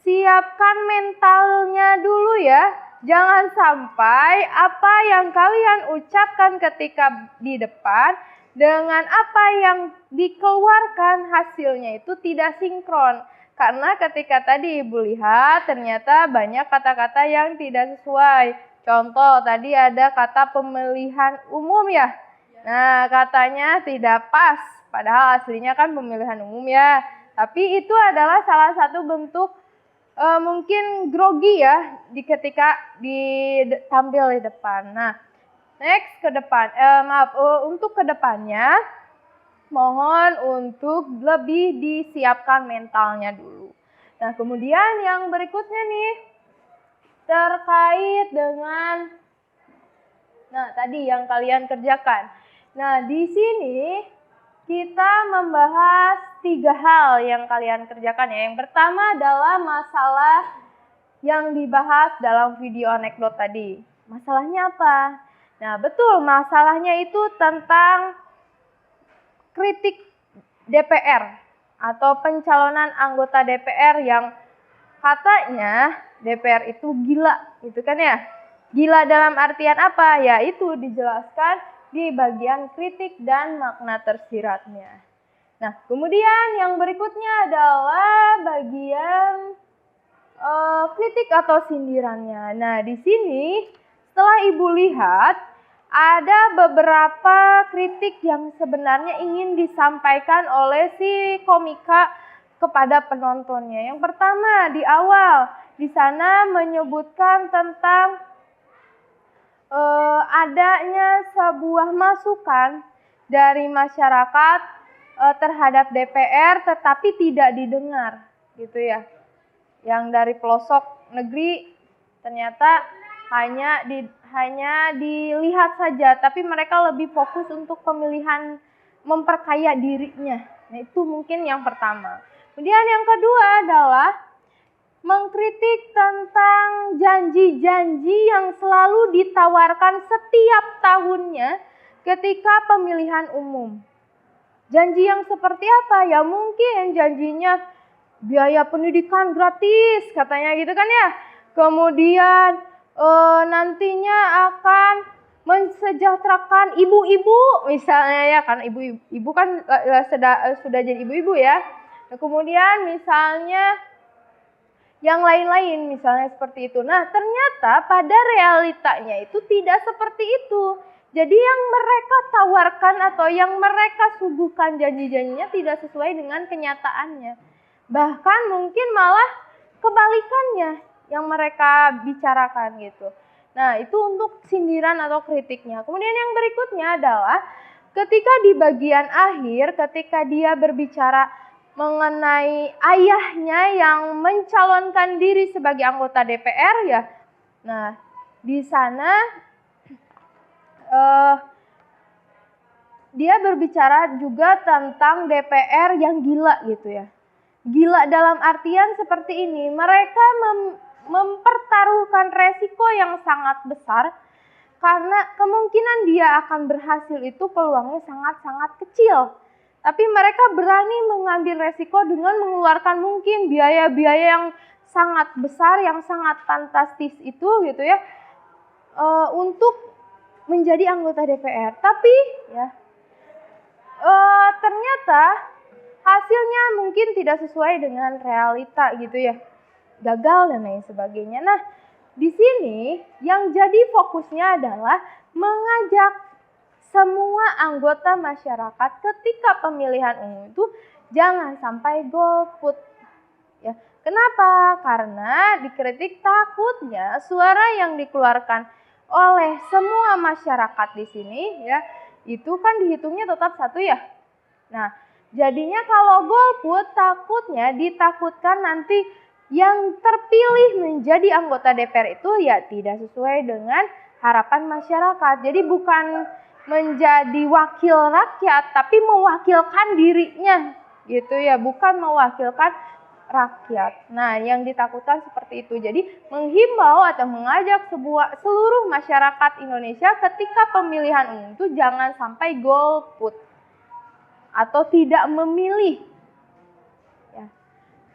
siapkan mentalnya dulu ya. Jangan sampai apa yang kalian ucapkan ketika di depan dengan apa yang dikeluarkan hasilnya itu tidak sinkron. Karena ketika tadi Ibu lihat ternyata banyak kata-kata yang tidak sesuai. Contoh tadi ada kata pemilihan umum ya. Nah, katanya tidak pas, padahal aslinya kan pemilihan umum ya. Tapi itu adalah salah satu bentuk mungkin grogi ya ketika tampil di depan. Nah, next ke depan, untuk ke depannya mohon untuk lebih disiapkan mentalnya dulu. Nah, kemudian yang berikutnya nih terkait dengan tadi yang kalian kerjakan. Nah, di sini kita membahas 3 hal yang kalian kerjakan ya. Yang pertama adalah masalah yang dibahas dalam video anekdot tadi. Masalahnya apa? Nah, betul masalahnya itu tentang kritik DPR atau pencalonan anggota DPR yang katanya DPR itu gila, gitu kan ya. Gila dalam artian apa? Ya itu dijelaskan di bagian kritik dan makna tersiratnya. Nah, kemudian yang berikutnya adalah bagian kritik atau sindirannya. Nah, di sini setelah Ibu lihat ada beberapa kritik yang sebenarnya ingin disampaikan oleh si komika kepada penontonnya. Yang pertama di awal, di sana menyebutkan tentang adanya sebuah masukan dari masyarakat terhadap DPR tetapi tidak didengar, gitu ya. Yang dari pelosok negeri ternyata hanya dilihat saja, tapi mereka lebih fokus untuk pemilihan memperkaya dirinya. Nah, itu mungkin yang pertama. Kemudian yang kedua adalah mengkritik tentang janji-janji yang selalu ditawarkan setiap tahunnya ketika pemilihan umum. Janji yang seperti apa? Ya mungkin janjinya biaya pendidikan gratis, katanya gitu kan ya. Kemudian nantinya akan mensejahterakan ibu-ibu misalnya ya, kan ibu kan sudah jadi ibu-ibu ya. Nah, kemudian misalnya yang lain-lain misalnya seperti itu. Nah, ternyata pada realitanya itu tidak seperti itu. Jadi yang mereka tawarkan atau yang mereka suguhkan janji-janjinya tidak sesuai dengan kenyataannya. Bahkan mungkin malah kebalikannya yang mereka bicarakan gitu. Nah, itu untuk sindiran atau kritiknya. Kemudian yang berikutnya adalah ketika di bagian akhir, ketika dia berbicara mengenai ayahnya yang mencalonkan diri sebagai anggota DPR ya. Nah, di sana dia berbicara juga tentang DPR yang gila gitu ya. Gila dalam artian seperti ini, mereka mempertaruhkan resiko yang sangat besar karena kemungkinan dia akan berhasil itu peluangnya sangat-sangat kecil. Tapi mereka berani mengambil resiko dengan mengeluarkan mungkin biaya-biaya yang sangat besar, yang sangat fantastis itu gitu ya, untuk menjadi anggota DPR. Tapi ya ternyata hasilnya mungkin tidak sesuai dengan realita gitu ya, gagal dan lain sebagainya. Nah, di sini yang jadi fokusnya adalah mengajak semua anggota masyarakat ketika pemilihan umum itu jangan sampai golput. Ya, kenapa? Karena dikritik takutnya suara yang dikeluarkan oleh semua masyarakat di sini ya, itu kan dihitungnya tetap satu ya. Nah, jadinya kalau golput takutnya ditakutkan nanti yang terpilih menjadi anggota DPR itu ya tidak sesuai dengan harapan masyarakat. Jadi bukan menjadi wakil rakyat, tapi mewakilkan dirinya gitu ya, bukan mewakilkan rakyat. Nah, yang ditakutkan seperti itu. Jadi menghimbau atau mengajak seluruh masyarakat Indonesia ketika pemilihan umum itu jangan sampai golput atau tidak memilih. Ya.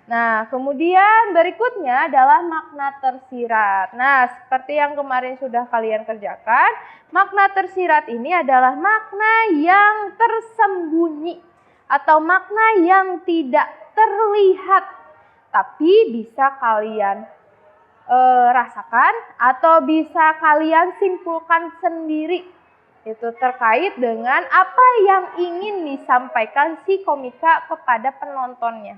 Nah, kemudian berikutnya adalah makna tersirat. Nah, seperti yang kemarin sudah kalian kerjakan, makna tersirat ini adalah makna yang tersembunyi atau makna yang tidak terlihat, tapi bisa kalian rasakan atau bisa kalian simpulkan sendiri. Itu terkait dengan apa yang ingin disampaikan si komika kepada penontonnya.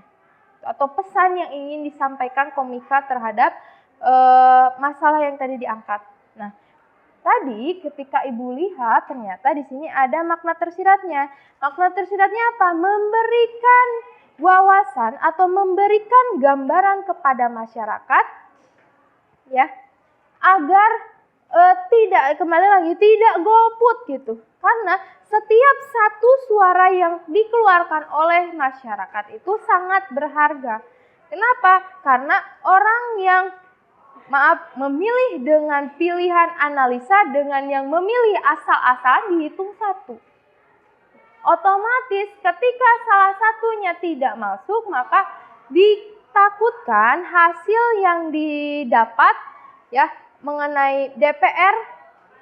Atau pesan yang ingin disampaikan komika terhadap masalah yang tadi diangkat. Nah, tadi ketika Ibu lihat ternyata di sini ada makna tersiratnya. Makna tersiratnya apa? Memberikan wawasan atau memberikan gambaran kepada masyarakat ya, agar tidak golput gitu. Karena setiap satu suara yang dikeluarkan oleh masyarakat itu sangat berharga. Kenapa? Karena orang yang memilih dengan pilihan analisa dengan yang memilih asal-asalan dihitung satu. Otomatis ketika salah satunya tidak masuk, maka ditakutkan hasil yang didapat ya mengenai DPR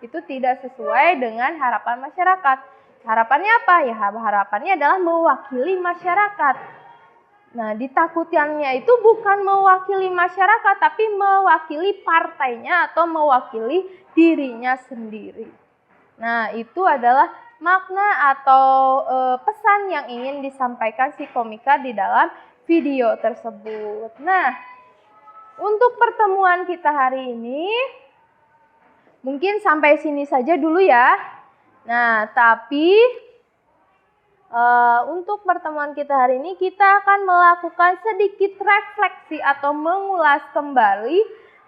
itu tidak sesuai dengan harapan masyarakat. Harapannya apa? Ya harapannya adalah mewakili masyarakat. Nah, ditakutannya itu bukan mewakili masyarakat, tapi mewakili partainya atau mewakili dirinya sendiri. Nah, itu adalah makna atau pesan yang ingin disampaikan si komika di dalam video tersebut. Nah, untuk pertemuan kita hari ini, mungkin sampai sini saja dulu ya. Nah, tapi untuk pertemuan kita hari ini kita akan melakukan sedikit refleksi atau mengulas kembali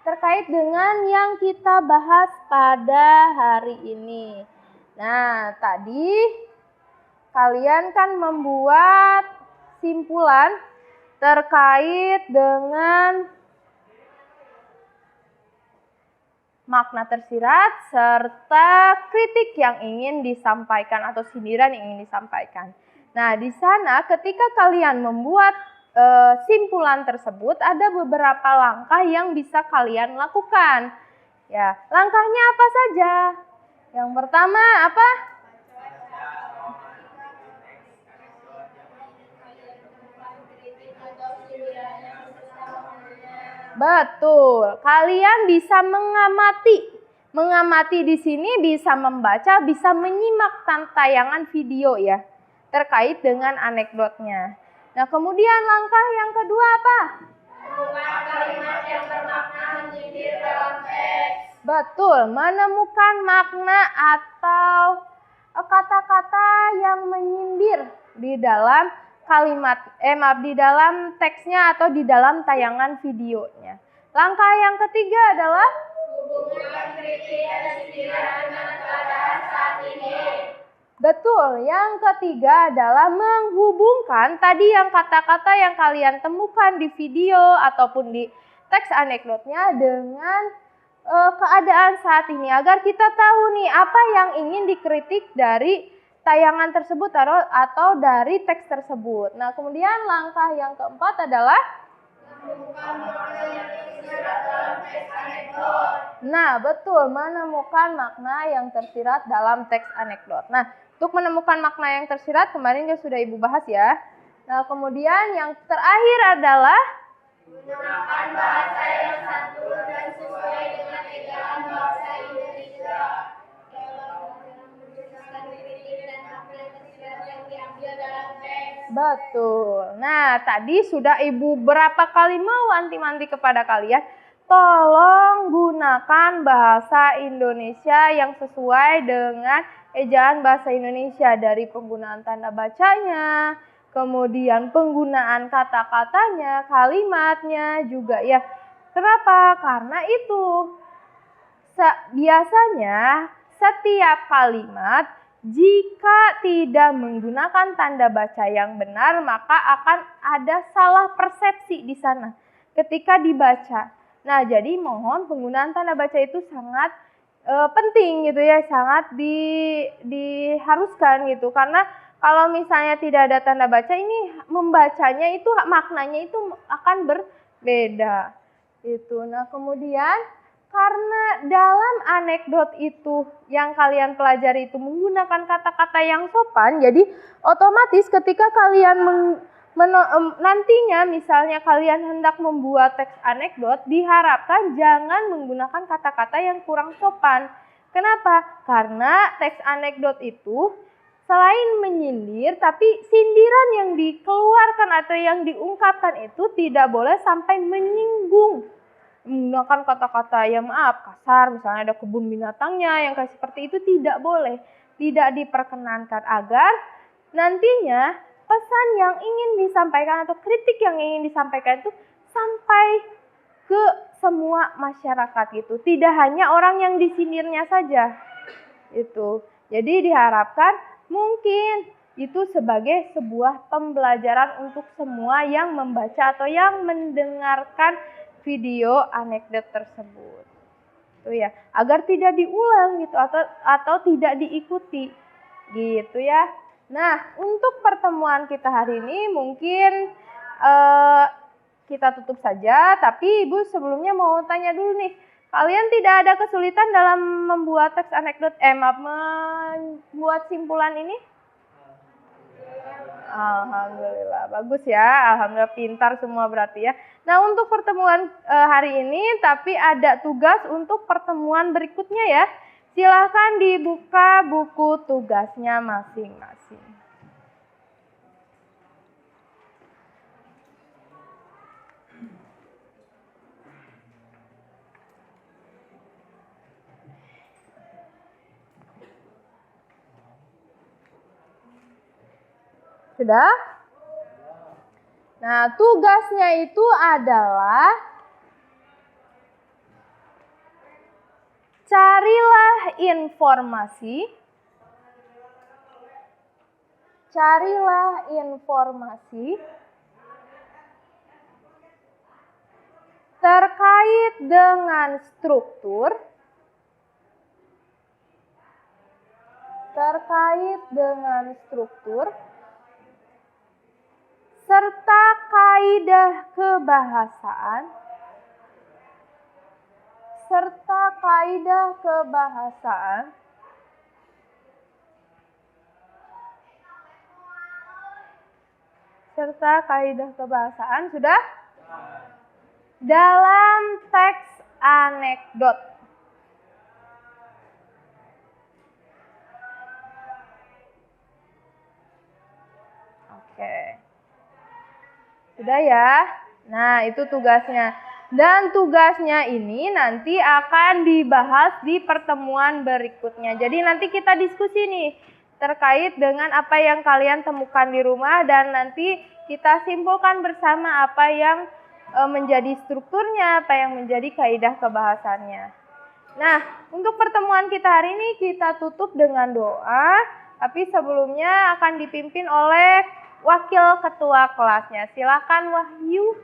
terkait dengan yang kita bahas pada hari ini. Nah, tadi kalian kan membuat simpulan terkait dengan makna tersirat serta kritik yang ingin disampaikan atau sindiran yang ingin disampaikan. Nah, di sana ketika kalian membuat simpulan tersebut ada beberapa langkah yang bisa kalian lakukan. Ya, langkahnya apa saja? Yang pertama apa? Betul, kalian bisa mengamati. Mengamati di sini bisa membaca, bisa menyimak tayangan video ya, terkait dengan anekdotnya. Nah, kemudian langkah yang kedua apa? Menemukan kalimat yang bermakna menyindir dalam teks. Betul, menemukan makna atau kata-kata yang menyindir di dalam kalimat, di dalam teksnya atau di dalam tayangan videonya. Langkah yang ketiga adalah hubungkan kritik dan sindiran dengan keadaan saat ini. Betul, yang ketiga adalah menghubungkan tadi yang kata-kata yang kalian temukan di video ataupun di teks anekdotnya dengan keadaan saat ini agar kita tahu nih apa yang ingin dikritik dari tayangan tersebut atau dari teks tersebut. Nah, kemudian langkah yang keempat adalah menemukan makna yang tersirat dalam teks anekdot. Nah, betul, menemukan makna yang tersirat dalam teks anekdot. Nah, untuk menemukan makna yang tersirat kemarin sudah Ibu bahas ya. Nah, kemudian yang terakhir adalah gunakan bahasa yang santun dan sesuai dengan ejaan bahasa Indonesia. Betul. Nah, tadi sudah Ibu berapa kali mewanti-wanti kepada kalian, tolong gunakan bahasa Indonesia yang sesuai dengan ejaan bahasa Indonesia dari penggunaan tanda bacanya, kemudian penggunaan kata-katanya, kalimatnya juga ya. Kenapa? Karena itu biasanya setiap kalimat jika tidak menggunakan tanda baca yang benar, maka akan ada salah persepsi di sana ketika dibaca. Nah, jadi mohon penggunaan tanda baca itu sangat penting gitu ya, sangat diharuskan gitu. Karena kalau misalnya tidak ada tanda baca, ini membacanya itu maknanya itu akan berbeda. Itu. Nah, kemudian karena dalam anekdot itu yang kalian pelajari itu menggunakan kata-kata yang sopan, jadi otomatis ketika kalian nantinya misalnya kalian hendak membuat teks anekdot, diharapkan jangan menggunakan kata-kata yang kurang sopan. Kenapa? Karena teks anekdot itu selain menyindir, tapi sindiran yang dikeluarkan atau yang diungkapkan itu tidak boleh sampai menyinggung. Menggunakan kata-kata yang kasar, misalnya ada kebun binatangnya yang kayak seperti itu tidak boleh, tidak diperkenankan agar nantinya pesan yang ingin disampaikan atau kritik yang ingin disampaikan itu sampai ke semua masyarakat gitu, tidak hanya orang yang disindirnya saja itu. Jadi diharapkan mungkin itu sebagai sebuah pembelajaran untuk semua yang membaca atau yang mendengarkan video anekdot tersebut. Itu ya, agar tidak diulang gitu atau tidak diikuti gitu ya. Nah, untuk pertemuan kita hari ini mungkin kita tutup saja, tapi Ibu sebelumnya mau tanya dulu nih. Kalian tidak ada kesulitan dalam membuat teks anekdot, membuat simpulan ini? Alhamdulillah, bagus ya. Alhamdulillah pintar semua berarti ya. Nah, untuk pertemuan hari ini tapi ada tugas untuk pertemuan berikutnya ya. Silakan dibuka buku tugasnya masing-masing. Sudah? Nah, tugasnya itu adalah carilah informasi terkait dengan struktur serta kaidah kebahasaan sudah dalam teks anekdot. Oke. Sudah ya? Nah, itu tugasnya. Dan tugasnya ini nanti akan dibahas di pertemuan berikutnya. Jadi nanti kita diskusi nih terkait dengan apa yang kalian temukan di rumah dan nanti kita simpulkan bersama apa yang menjadi strukturnya, apa yang menjadi kaidah kebahasannya. Nah, untuk pertemuan kita hari ini kita tutup dengan doa, tapi sebelumnya akan dipimpin oleh wakil ketua kelasnya. Silakan Wahyu.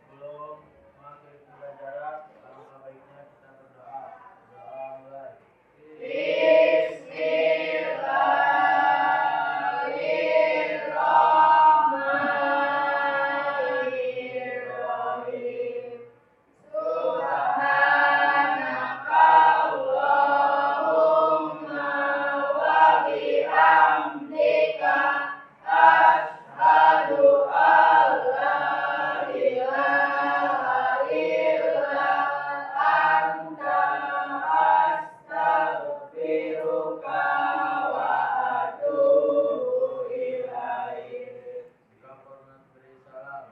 Sebelum mengakhiri pembelajaran, alangkah baiknya kita berdoa. Doa mulai. Jika pernah beri salam.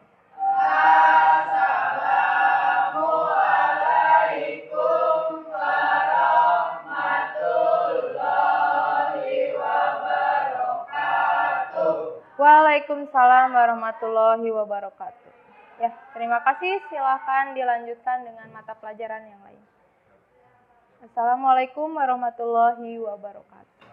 Waalaikumsalam warahmatullahi wabarakatuh. Ya, terima kasih. Silakan dilanjutkan dengan mata pelajaran yang lain. Assalamualaikum warahmatullahi wabarakatuh.